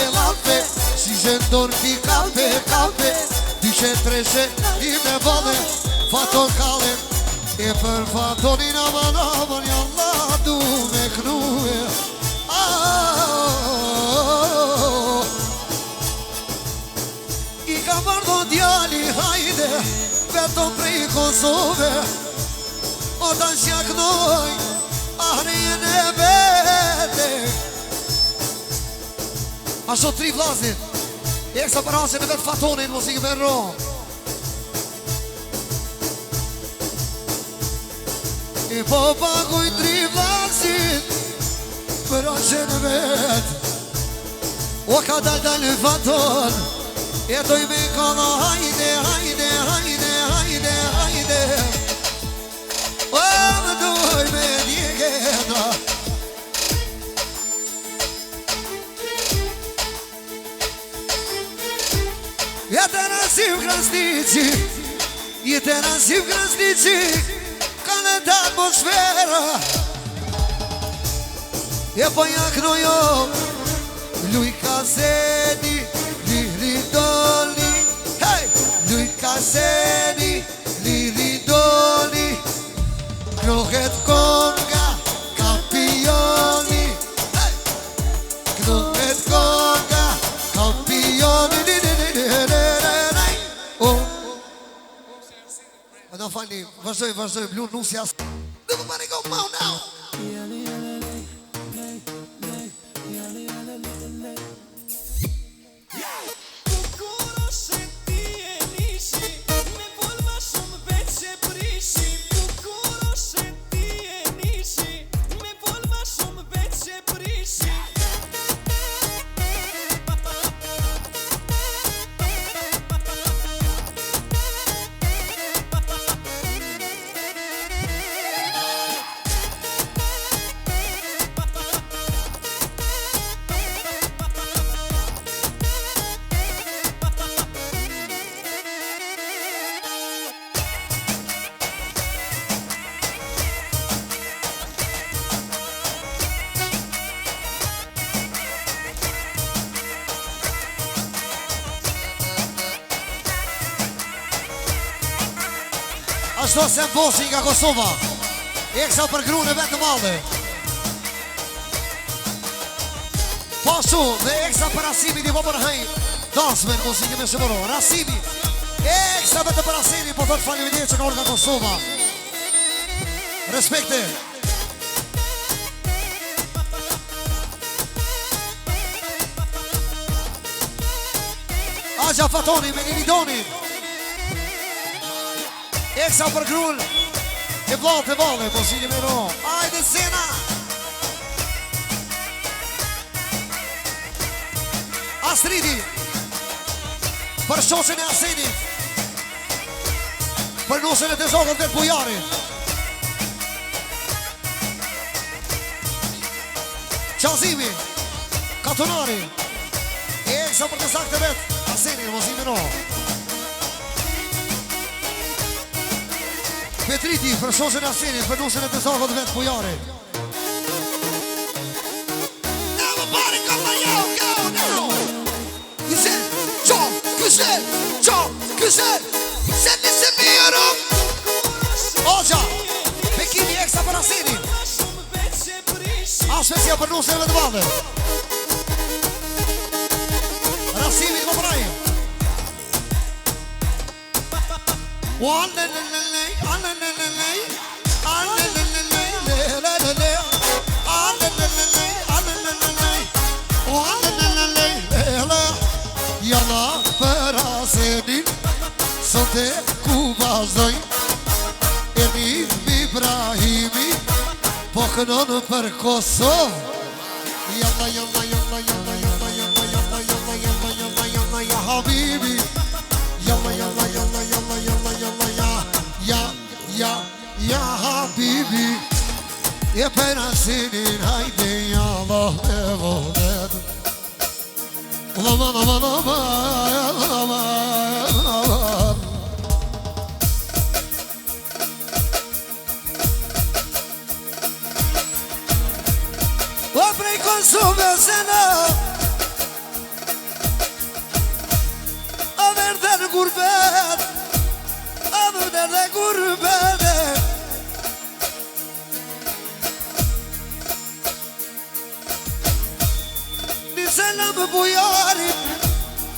Si gjendor ti kape Dyshe treshe i me vale Faton kale E për fatonin aman Jalla du me knue I ka mardo djali hajde Veto prej Kosove O ta shjaknoj Ahrien e vete Ashtu tri vllazit Eksa për asje në vetë fatonin Muzikë me ro I po paguj tri vllazit Për asje në vetë O ka dal faton E doj me kalla hajde O më doj me njegeda Jete naziv krasnici Kalenda atmosfera E po jaknojo Luj kaseni Liri doli Hej! Luj kaseni Liri doli Knohet konga Kampioni Hej! Knohet konga Kampioni Në falni, vazhdoj, blu nusja Everybody go mow now Ashtu se bosi nga Kosova Eksa për grune vetë në malde Pashu dhe eksa për Rasimi Një po për hej Dansmen muzikë me shëmëro Rasimi Eksa vetë për Rasimi Po të fali vidje që ka orë nga Kosova Respekte Aja Fatoni me një lidoni Eksa për grull E vlat e vale Muzikë me ro Ajde sena Astridi Për shoqen e Arsenit Për nusën e të zogën dhe të bujari Qazimi Katonari Eksa për të sakte vetë Arsenit Muzikë me ro Petriti, për shoqen e Arsenit, për nusën e të zogën dhe të bujari Everybody come on, yo, go now Güzel, çok güzel, Sen de seviyorum Oca, peki bir eksa për Arsenit A shpesja për nusën e të bandë Jalla për asenin Sote ku vazhdoj E një Ibrahimi Po kënon për Kosovë Jalla, jalla, jalla, jalla, jalla, jalla, jalla, jalla, jalla, jalla, jalla, ja Habibi Jalla, jalla, jalla, jalla, jalla, jalla, ja Habibi E për asenin hajde jalla me vonet Lama, lama, lama, lama, lama O prej Kosovë se në A vërde në gurbet A vërde në gurbet Selam bujarit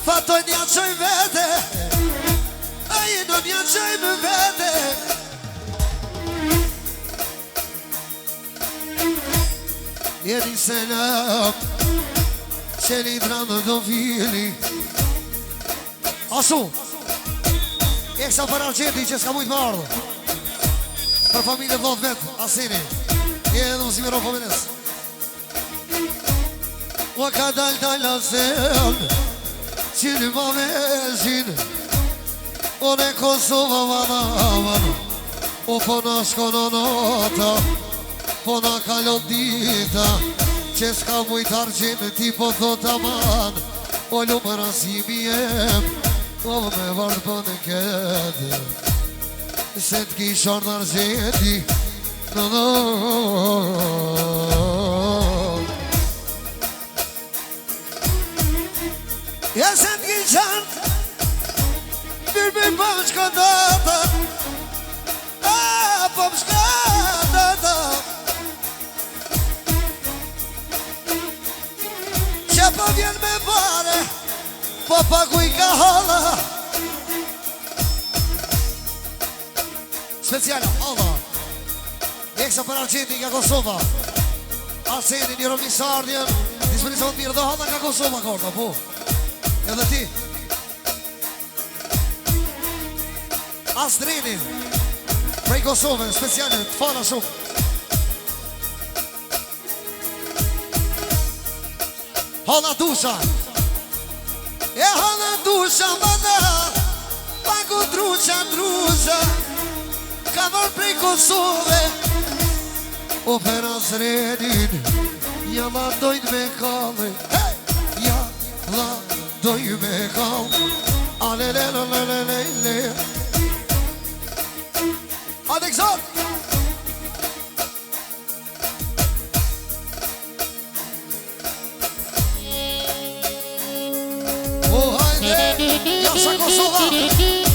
Fatoj nja qoj vete A jeno nja qoj më vete Jeni selam Qeni dranë do vili Asu Eksa për arqeti që s'ka mujtë më ardhë Për familje vlot vetë Asini Jeni dhe mësimi ro familjes O ka dal asem Qini ma vezhin O ne Kosova vana O po na shkono nota Po na kalon dita Që s'ka mujt arqin Ti po thot aman O lumë rasimi jem O me vardë po në këtë Se t'kishon në arqeti Në Ja se t'kishan Birbi po shka data A po shka data Që po vjen me pare Po paku I ka hala Speciala, hala Eksa për arqeti nga Kosova Aseni një romisardjen Disponisat mirë dhe hala nga Kosova korta, po Edhe ti Asdrini Prej Kosovë, speciale, të fala shumë Hala dusha E hala dusha mëna Paku drusha Ka vërë prej Kosovë O për Asdrinin Jalla dojnë me kalle Jalla doj me kall Alelelelelelele Alexor O hajde Jasha Kosova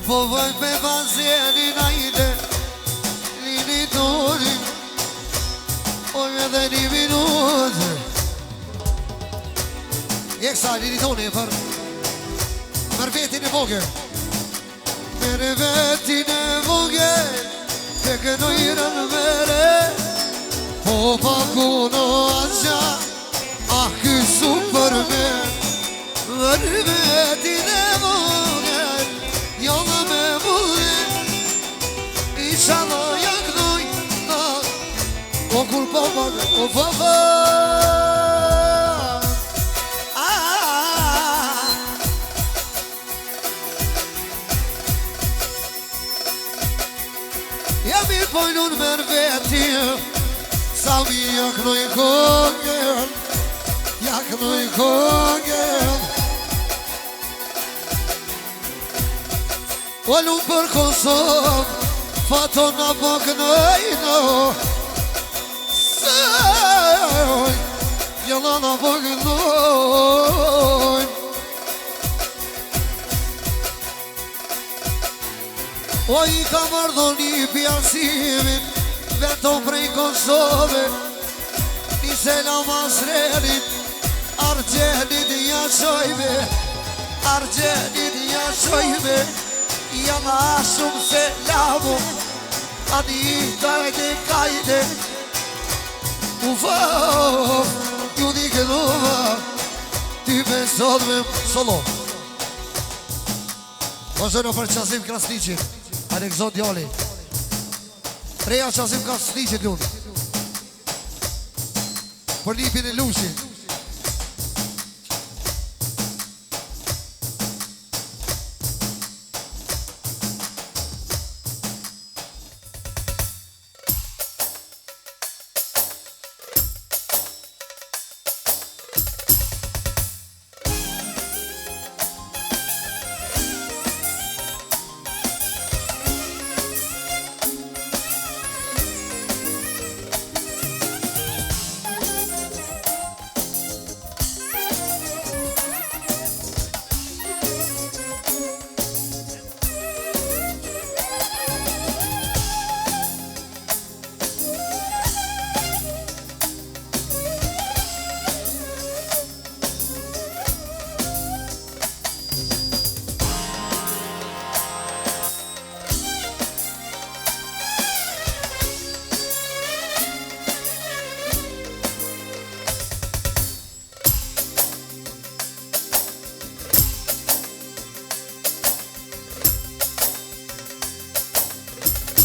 Po voj me vazjenin ajde Lini turin Oj edhe një minut Jeksa lini tuni për vetin e vogër Për vetin e vogër Të kënojrën mere Po paku në asja A kësu për me Për vetin e vogër Jalla me bulli Inshallah jaknoj O kur po bëgë O fëfë Ja mirë pojnë ti sa mi jaknoj kongën, jaknoj kongën. Olum për Kosovë, fato na bëgnojno, sëj, jella na bëgnojnë. O i ka mardhoni pjasimin, veto prej Kosove, një selam asrenit, Argjenit jashojme, Argjenit jashojme, jama shumë se lamu, ani i dajde kajde, ufa, ju di kënova, ty besot me solo. Vazhdojnë për qasim Krasniqin, Alekzon Djali. Reja qasim Krasniqin lunë. Për lipin e Lushin.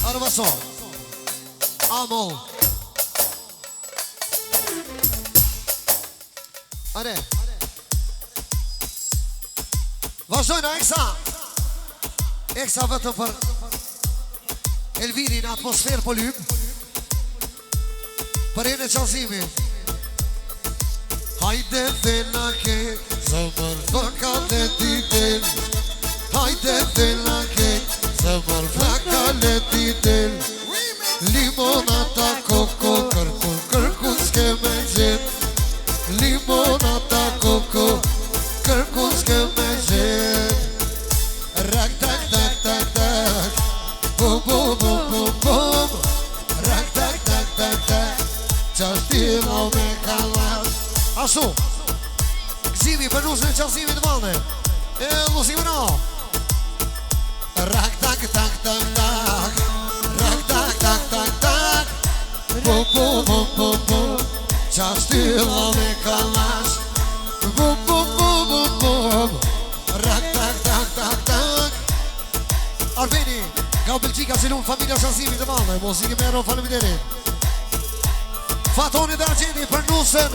Arvaso, Amo. Are. Vazhdojnë Eksa. Eksa vetëm për Elvirin, atmosferë po lyp. Për e në qasimi. Hajde dhe na ke, zëmër fëkat e ti del. Hajde dhe na ke, zëmër fëkat e ti del. Limonata koko, kërkun, kërkun s'ke me gjet. Limonata koko, kërkun s'ke me gjet. Rak tak tak tak tak, bum bum bum bum bum. Rak tak tak tak tak, qashtila me kalat. Ashtu, gzimi për nusën e qasimi të madhe. E lusim në rak tak tak tak tak, rak tak tak tak tak, bum bum bum bum bum. Qashtila me kalat, bum bum bum bum bum. Rak tak tak tak tak. Arbeni, nga Belgjika që lunë familja qasimi të madhe. Muzikë me ero faleminderit. Fatoni dhe Argjeni për nusën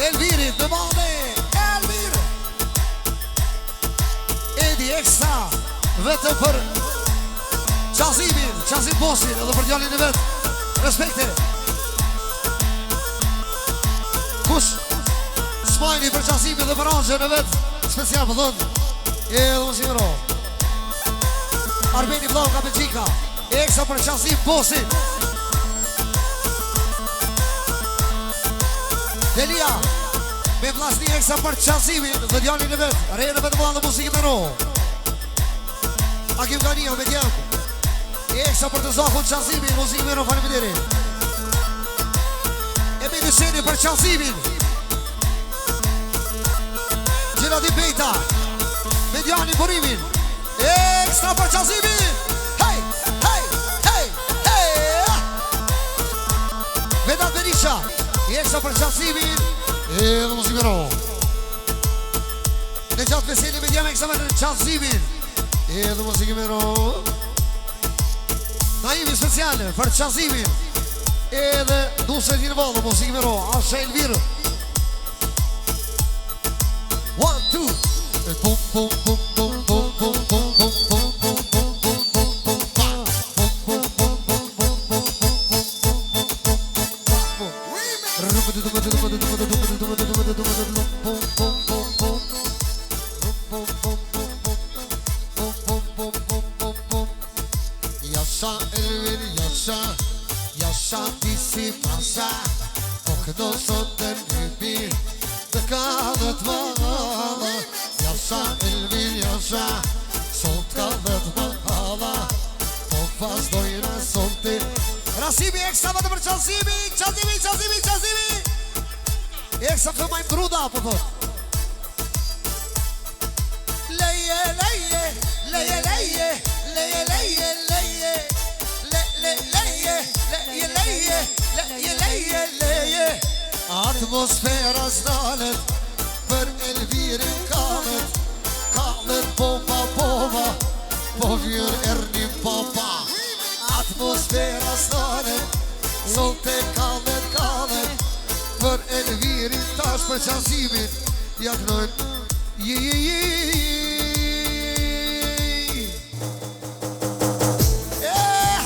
Elvirit të madhe. Elvir Edi Eksa vetëm për qazimin, qazim bosin edhe për djallin e vetë. Respekte. Kush smajni për qazimin dhe për anxën e vetë. Special për dhënë. E dhe më si mëro Arbeni vlau nga Belgjika. Eksa për qazim bosin. Delia, me vlasni Eksa për qazimin dhe djallin e vetë. Rejën e vetë më dhe musikë me ro. Akim Gania me djemë. Eksa për të zakon qazimin, musikë me ro, faleminderit. E me në sheni për qazimin. Gjelati Bejta, me djallin burimin. Eksa për qazimin. Hej, hej, hej, hej. Vedat Berisha. Eksa për qasimin. E dhe mos i mero. Në gjatë veseli me djemë Eksa për qasimin. E dhe mos i mero. Naimi speciale për qasimin. E dhe duse një valë mos i mero. Ashe Elvir. 1, 2. Pum pum pum pum pum pum pum pum pum. jasha, Elvin jasha Sot ka vetë më hala Po vazhdojnë sonte Rasimi eksa vëtë për qazimi Qazimi Eksa të majmë gruda po thot Atmosfera s'dalet Për Elvirin kalet Kalet pova Po vjër erni papa Atmosfera s'dalet Solte kalet Për Elvirin tash për qazimin Jaknojnë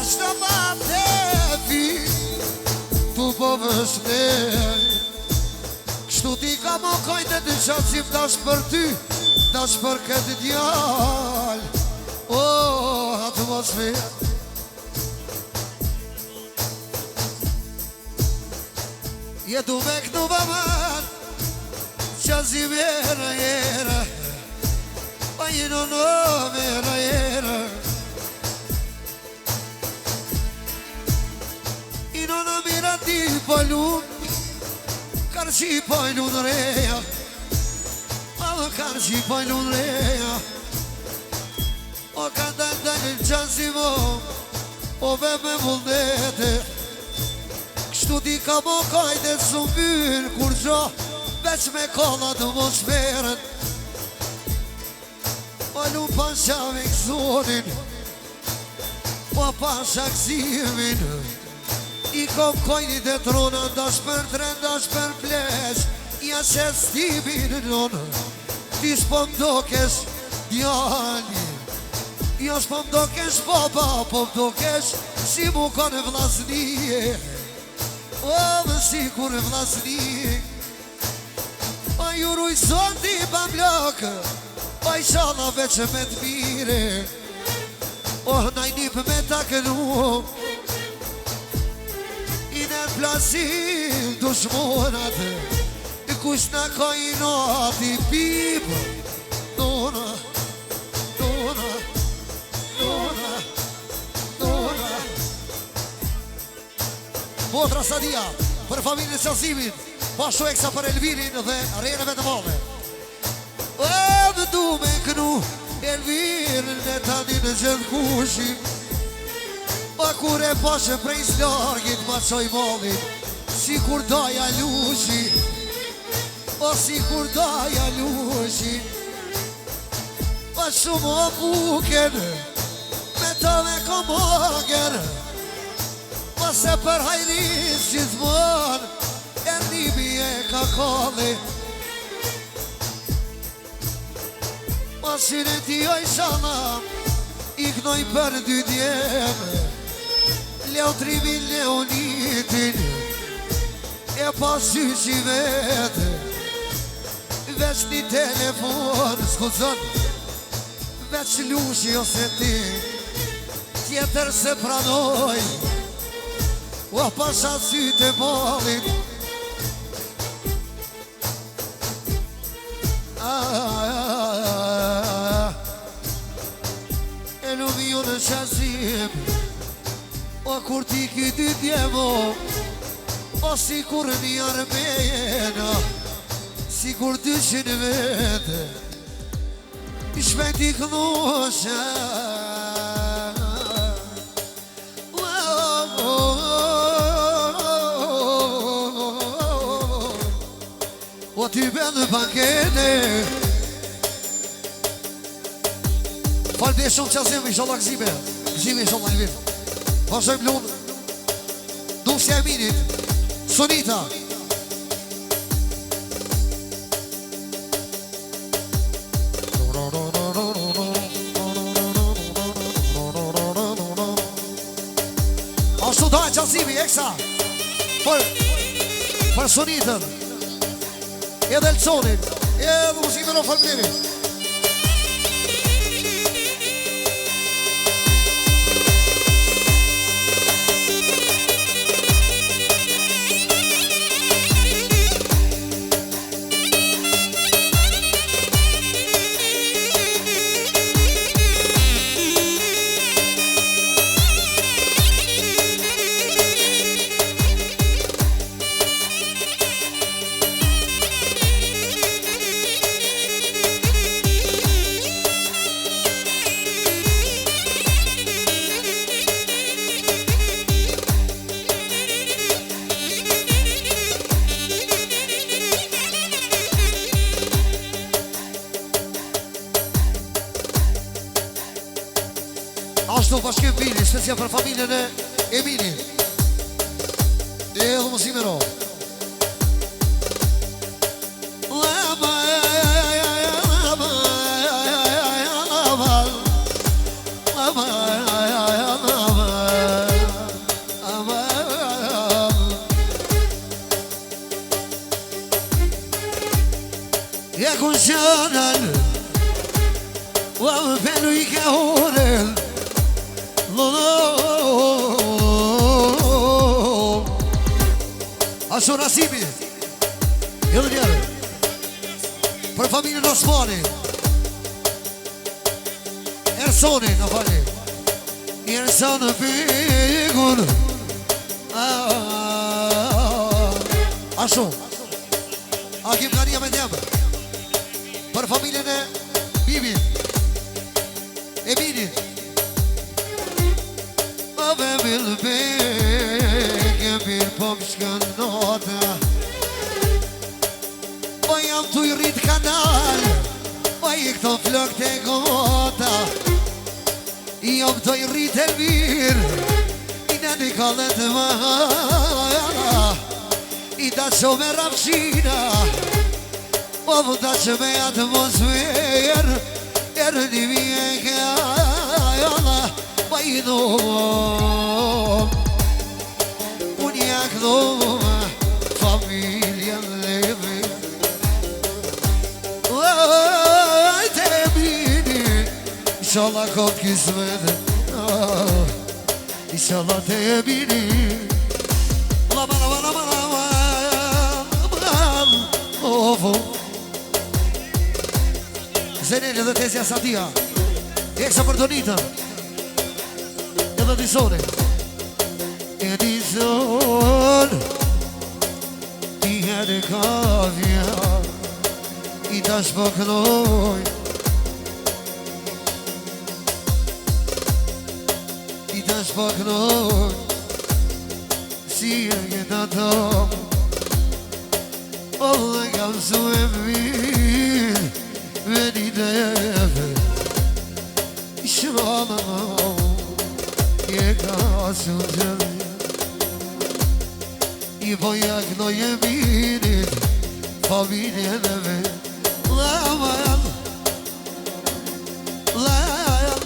Shtë ma tepi Tu po vëshnej Kështu ti ka më kojnë të qazim Dash për ty Dash për këtë djall Atmosfera Jetu me këtu bëmën Qazim era Pa jino në era Ino në mira ti pëllun Karqi pëllun reja Karqi pëllun reja O ka dalë qazimo O ve me vullnete Kështu ti ka më kajde së mbyrë Kur gjo veç me kolla të mosferën Po lu pasha me këzonin Po pasha këzimin I kom kojni të trona Dash për tren, dash për plesh Ja që stimin nënë Ti s'po m'dokesh djali Ja s'po m'dokesh baba Po m'dokesh si mu kone vlasnije më si kur vlasnije Pa juruj zondi pa mlokë Pa i shala veç me t'mire na i nip me ta kënu I në plasim dushmonat Kush në ka i nati pipë Nona Motra Sadia Për familje qazimit Pasho eksa për Elvirin dhe rejnëve të madhe Dhe du me kënu Elvirin e tani në gjithë kushi Ma kure pashe prej s'largit ma qoj malin Si kur daja lushi O si kur daja lushi Ma shumë o buken Me të me komogen Ma se për hajris gjithmon E nimi e ka kalli Ma shire ti oj shanam I knoj për dy djeme Leotrimin Leonitin E pas qyqi vete Veç një telefon Skudzon Veç lushi ose ti Tjetër se pranoj O pasha sytë e malit E në mjo në qazim O kur ti kiti djemo O si kur një armejena Si kur 200 vete Shpeti kënosha O ty bëndë pakete Falë shumë qazim Inshallah gzime Gzime inshallah në vim Vazhdojmë lunë Dusja e minit Sonita Ashtu dojë qazimi eksa Për Sonitën Edhe Elconin Edhe muzikën o falmiri Ashtu bashkim Vili, special për familjen e Emini. Edhe mos i mero. يكون شانل وبينو يكهورل Ashtu Nasimi. Edhe njerë për familjen Osmani, Ersoni, në fali Erson Figun. Ashtu Akim Gania me djemë për familjen e Bibi Emini. Ave bilbek e bir pop shkëndota, po jam tu i rrit kanal, po i këto flok të gota, jam tu i rrit Elvir, i në një kallet më, i da që me rafshina, po më da që me atmosfer, erë një vjekë ajala, pa i dhomë, unë jak dhomë, familjen leve. Ajte bini, inshallah kot kismete, inshallah te bini. Zeneli dhe Tesja Sadia, eksa për Donitën, edhe Edisoni. Edison, ti herë kavja, i tash po kënoj, i tash po kënoj, si e këta tom, o dhe kam su e mirë, veni deve, i shmana je ka su gjëmi, i boja kënoj e mirit, familjen e me. Laman, laman,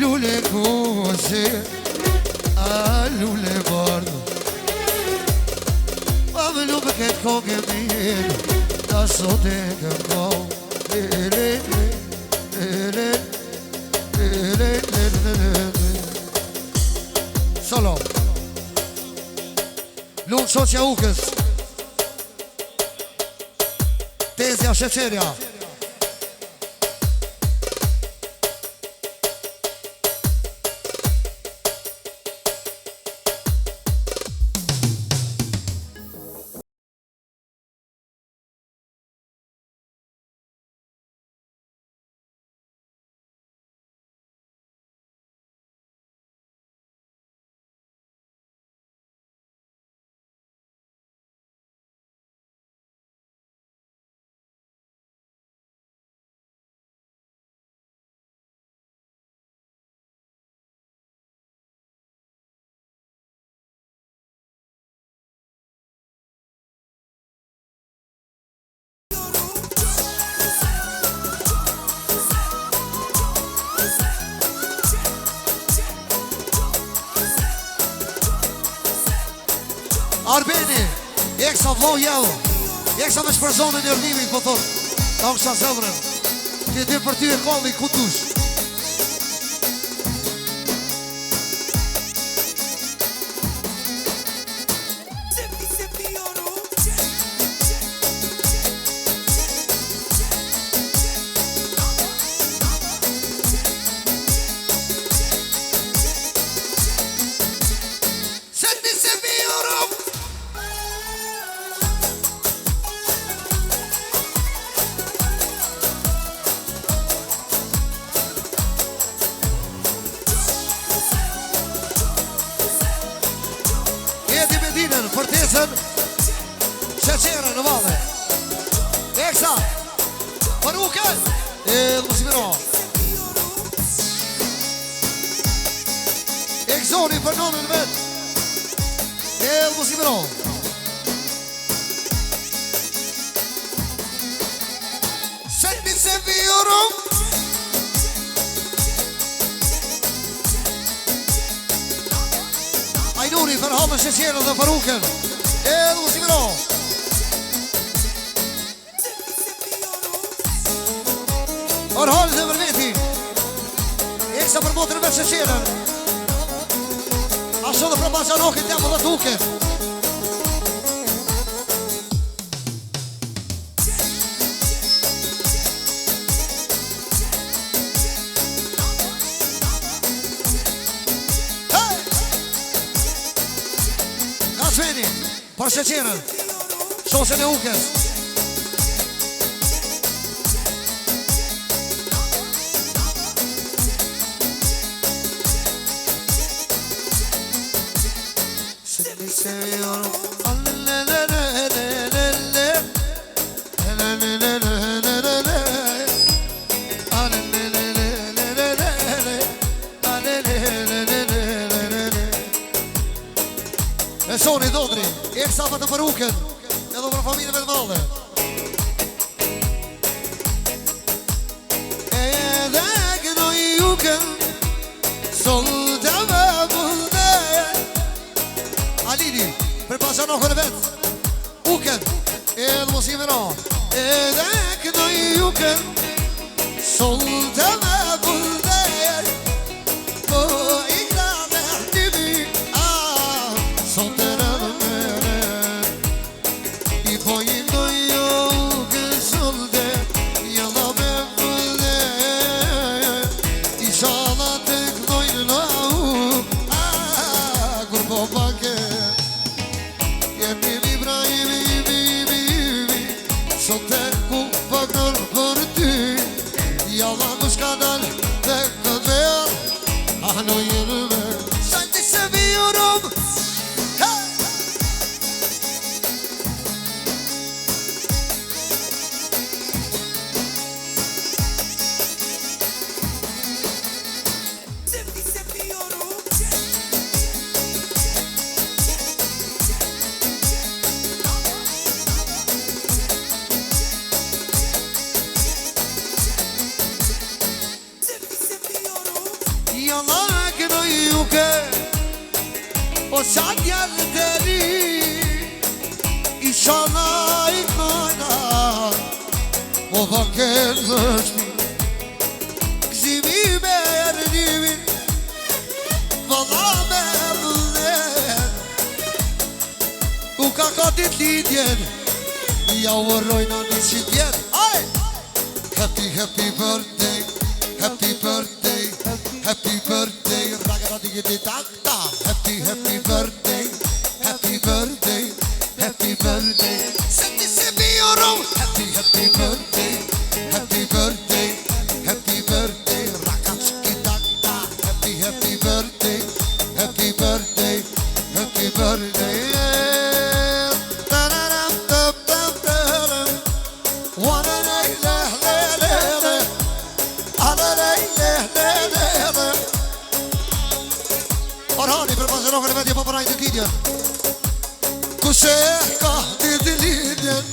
lule kose, lule bardo, ave lu pe këtë koke mirë, ta sot e këmkau, Solo Lunë Qoqja Ukës, Tezja Sheqerja, Arbeni, eksa vlo jau, eksa me shpërzonin e rrimit, po thot, ta u kësha zemrën, ti di për ty e kalli ku dush. pjesën Sheqerën në valle Eksa Faruke Edhe Musimiro Ekzoni për nonën vet Edhe Musimiro Seni seviyorum Aynuri për halën Sheqerën dhe Faruken Edhe Musimiro Orhalë dhe vërveti Eksa për botën vetë Sheqerën Ashtu dhe për Bajanokit jam dhe tuke Hey! Nga Sveni Për Sheqerën Shosën e ukes E soni Dodri, Eksa për të Faruken edhe për familjeve të valle Edhe kënoj juken Solte me bëllë Alini, për Bajanokën e vetë Uken, edhe Musimiro Edhe kënoj juken Solte me bëllë Po i grane tibi Solte O sa djallë të ri Isha na i këna O vaken më shmi Gzimi me erdimin Valla me vëllen U ka katit lidjen Ja u vërrojna një qitjen Happy, happy birthday Happy birthday Happy birthday Ragara digiti takta Happy, happy birthday Happy birthday Happy birthday Senti se viyorum Happy, happy birthday Happy birthday Happy birthday Ragazki takta Happy, happy birthday Happy birthday Happy birthday Orhani për Bajanokën e vetë po përrajnë të kidjen Kushe ka ditë lidjen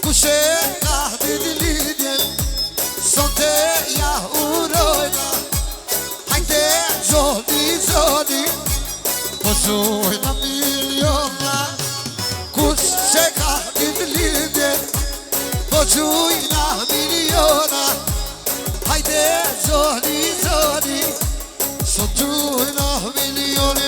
Kushe ka ditë lidjen Sonte ja urojna Hajde zoni, zoni Po zojna miliona Kushe ka ditë lidjen Po zojna miliona Hajde zoni, zoni Sotujna milione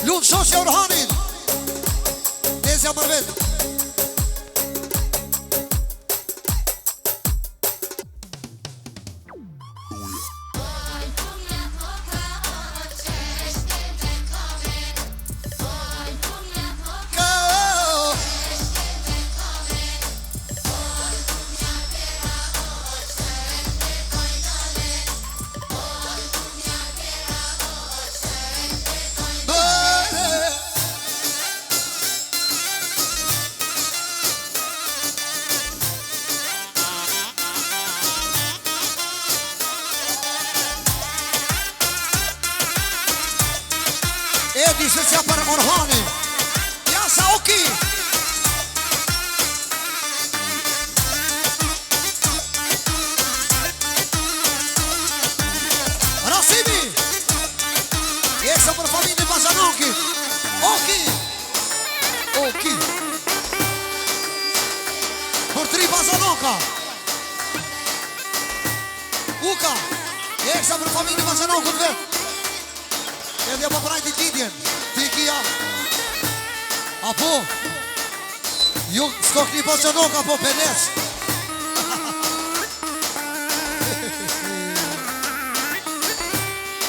Lunë shosja Orhanit Nesja Marvet Orhani. Ja sa oki. Rasimi. Jesa për familjen Bazanoki. Oki. Oki. Për 3 Bazanoka. Uka. Jesa për familjen Bazanokut vet. Edhe po prajti tidjen. Ti kia. Apo. Ju s'ko këni Bazanoka po Peles.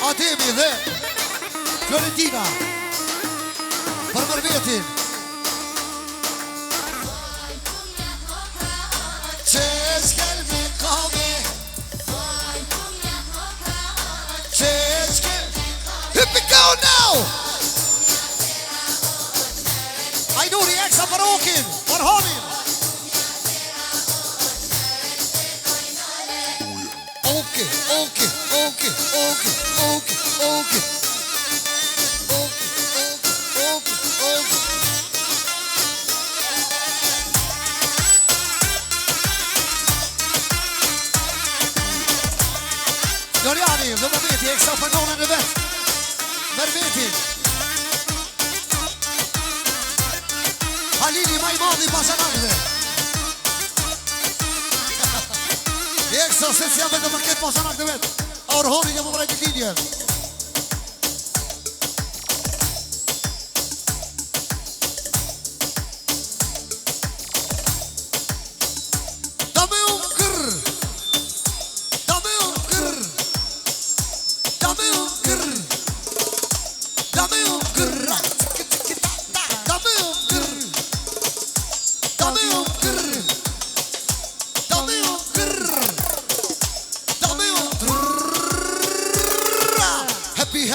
Ademi dhe Florentina për mërvetin Qes kelmi kame Qes kelmi Here we go now Ajnuri eksa për Okin për Honin Oki, oki, oki, oki, oki, oki Doriani, dhe më veti, eksa për nonën e vet Mërveti Halili ma i madhi Bazanakve Eksa se si jam vetë për këtë Bazanakve vet Orhoni një më vrajti linje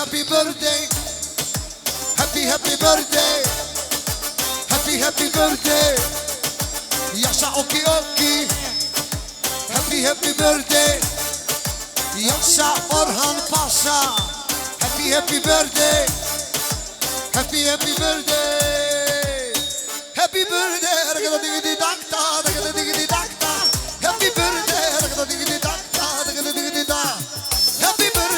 Happy birthday, happy birthday, happy birthday. Yasha oki oki, happy birthday. Yasha Orhan Pasha, happy birthday, happy birthday, happy birthday. Ragada digidi dakta, ragada digidi dakta, happy birthday, ragada digidi dakta, ragada digidi da, happy birthday.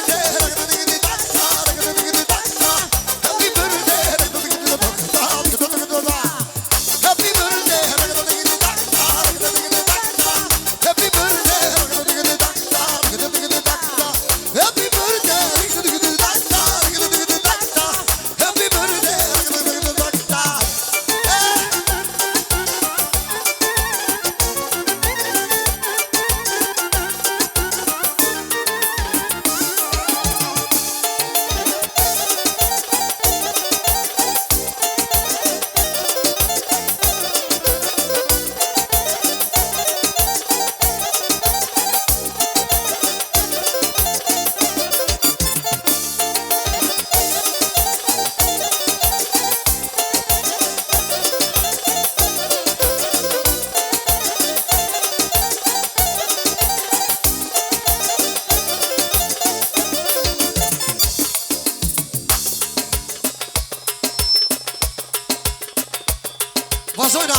Vazojna,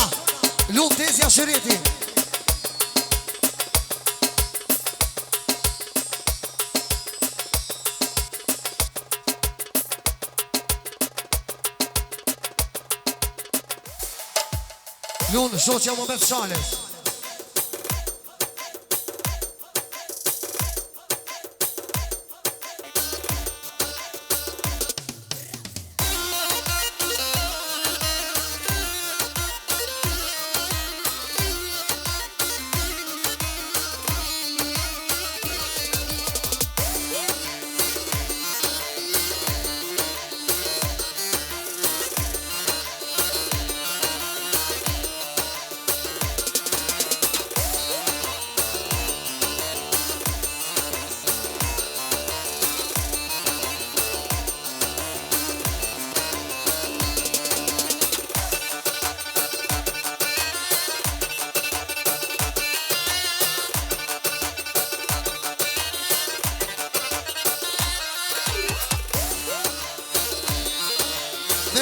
lumë tezja shëreti Lumë shoqja më betë shales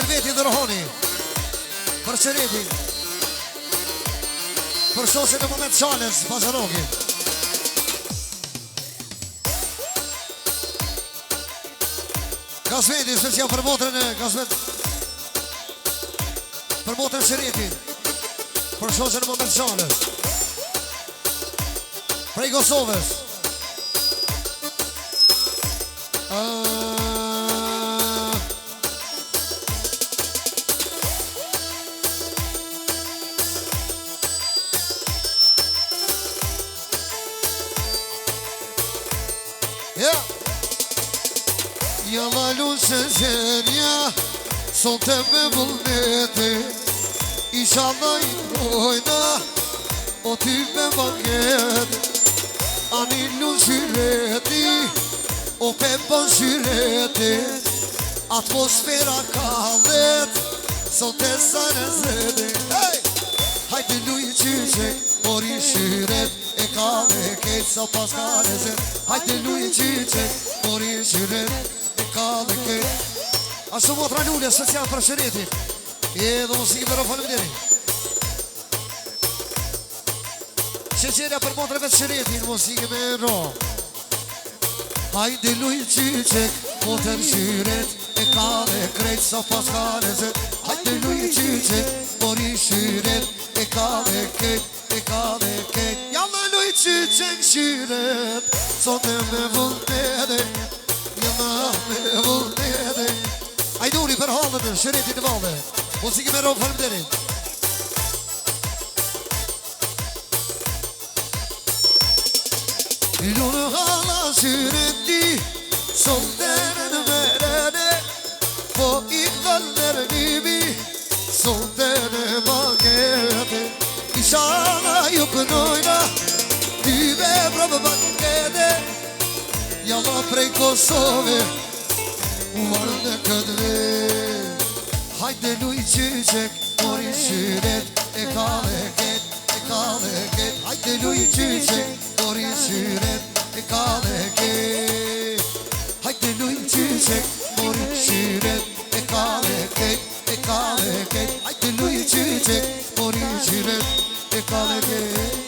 Mërveti dhe Rohoni. Për Qereti. Për shoqen e moment Qales, Pazarogi. Gazmeti, special për motrën e Gazmet. Për motrën Qereti. Për shoqen e moment Qales. Prej Kosovës. Yalan sözlerya Solte me vullnete İnşallah oyna O tüme baget Anilun süreti O pepon süreti Atmosfera kallet Solte sana zede Hey! Hajde luj çiçek Mori şüret E kale ket sa pas kalezet Hajde luj çiçek Mori şüret Kallë këtë Ashtu motra lullë, special për Qereti Edhe musikë për rëfalëm deri Qeqerja për motrëve të Qereti Në musikë me ro Hajde lujë qyqek Motër shyret E kale krejt sa pas kale zet Hajde lujë qyqek Mori shyret E kale këtë E kale këtë Jalla lujë qyqek shyret Sote me vullnede Me vullnede Ajduri për halën Qereti të valde Musikë me rovë falënderit Lunë hala Qereti Solteren verene Po I këllër nimi Solteren bagete Ishala ju kënojna Dyve brabë bagete Jalla prej Kosove Uvarë në këtë ve Hajde luj qyqek Mori shyret E kale ket E kale ket Hajde luj qyqek Mori shyret E kale ket Hajde luj qyqek Mori shyret E kale ket E kale ket Hajde luj qyqek Mori shyret E kale ket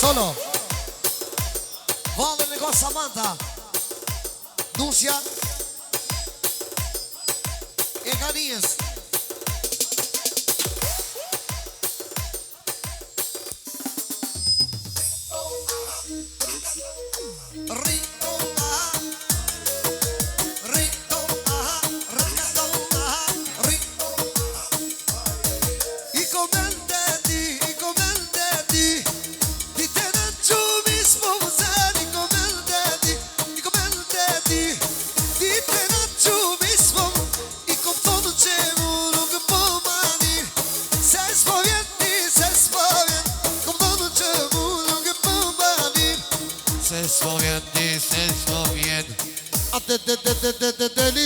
Solo Valën e ka Samantha Nusja E Ganijes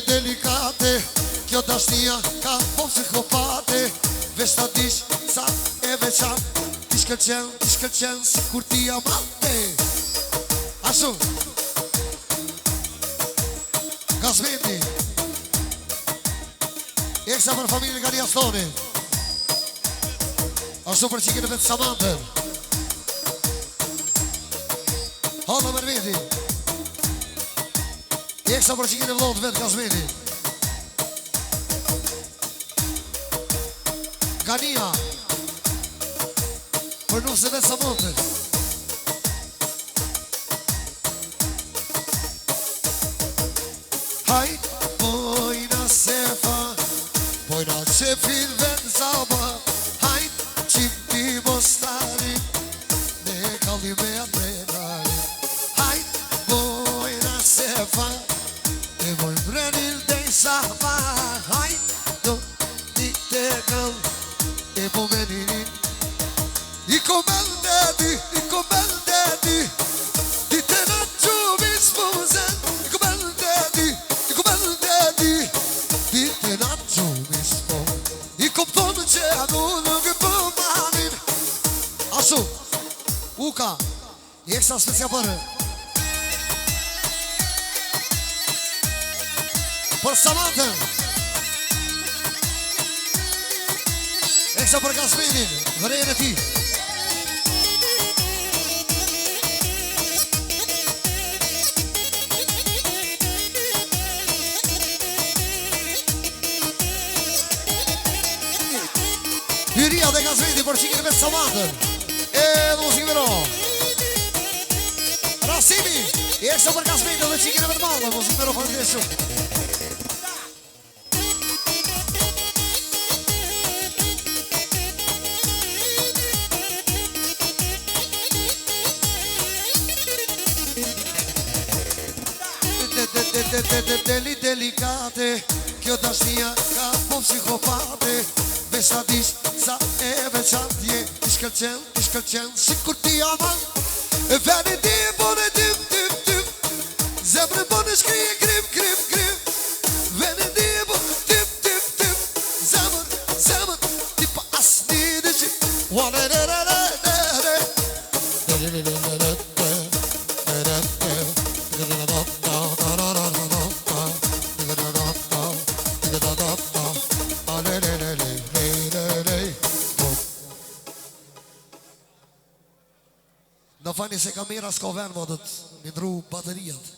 Delikate Kjo dashnia ka po psikopate Vesh ta dish sa e veçan Ti shkëlqen si kur ti amante Ashtu Gazmeti Eksa për familjen nga Liastoni Ashtu për qikin e vetë Samantën Hala Mërveti Eksa për qikin e vlot vetë Gazmeti Balkania për nusën e Samontës. Hajt, bojna sefa, bojna qefin ven zaba. Hajt, qipti mostari, ne kalli me adrenalin. Hajt, bojna sefa, e bojnë brenil dhe i sahba. Hajt, do t'i te kall, e po meninin. I komel dedi, i komel dedi, di te në gjubi s'muzen. I komel dedi, di te në gjubi s'muzen. I kuptonë që anu nuk e pëmanin. Asu, Uka, i ekstra specia për Samantën. Ekstra për Kasminin, vërejën e ti. Hyria dhe Kasmini për qikin e me Samantën. E dhe musikë vero Rasimi, i ekstra për Kasminin dhe qikin e me të malë. Musikë vero për të shumë. Delicate, kjo dashnia ka po psikopate. Besa dish sa e veçantje, ti shkëlqen si kur ti aman. E veni ti bone dim, zemre bone shkrije krim. Veni ti bone dim, zemre, ti pa asni dhe qip. Në fani se kamera s'ka ven, ma dhët një ndru bateriat.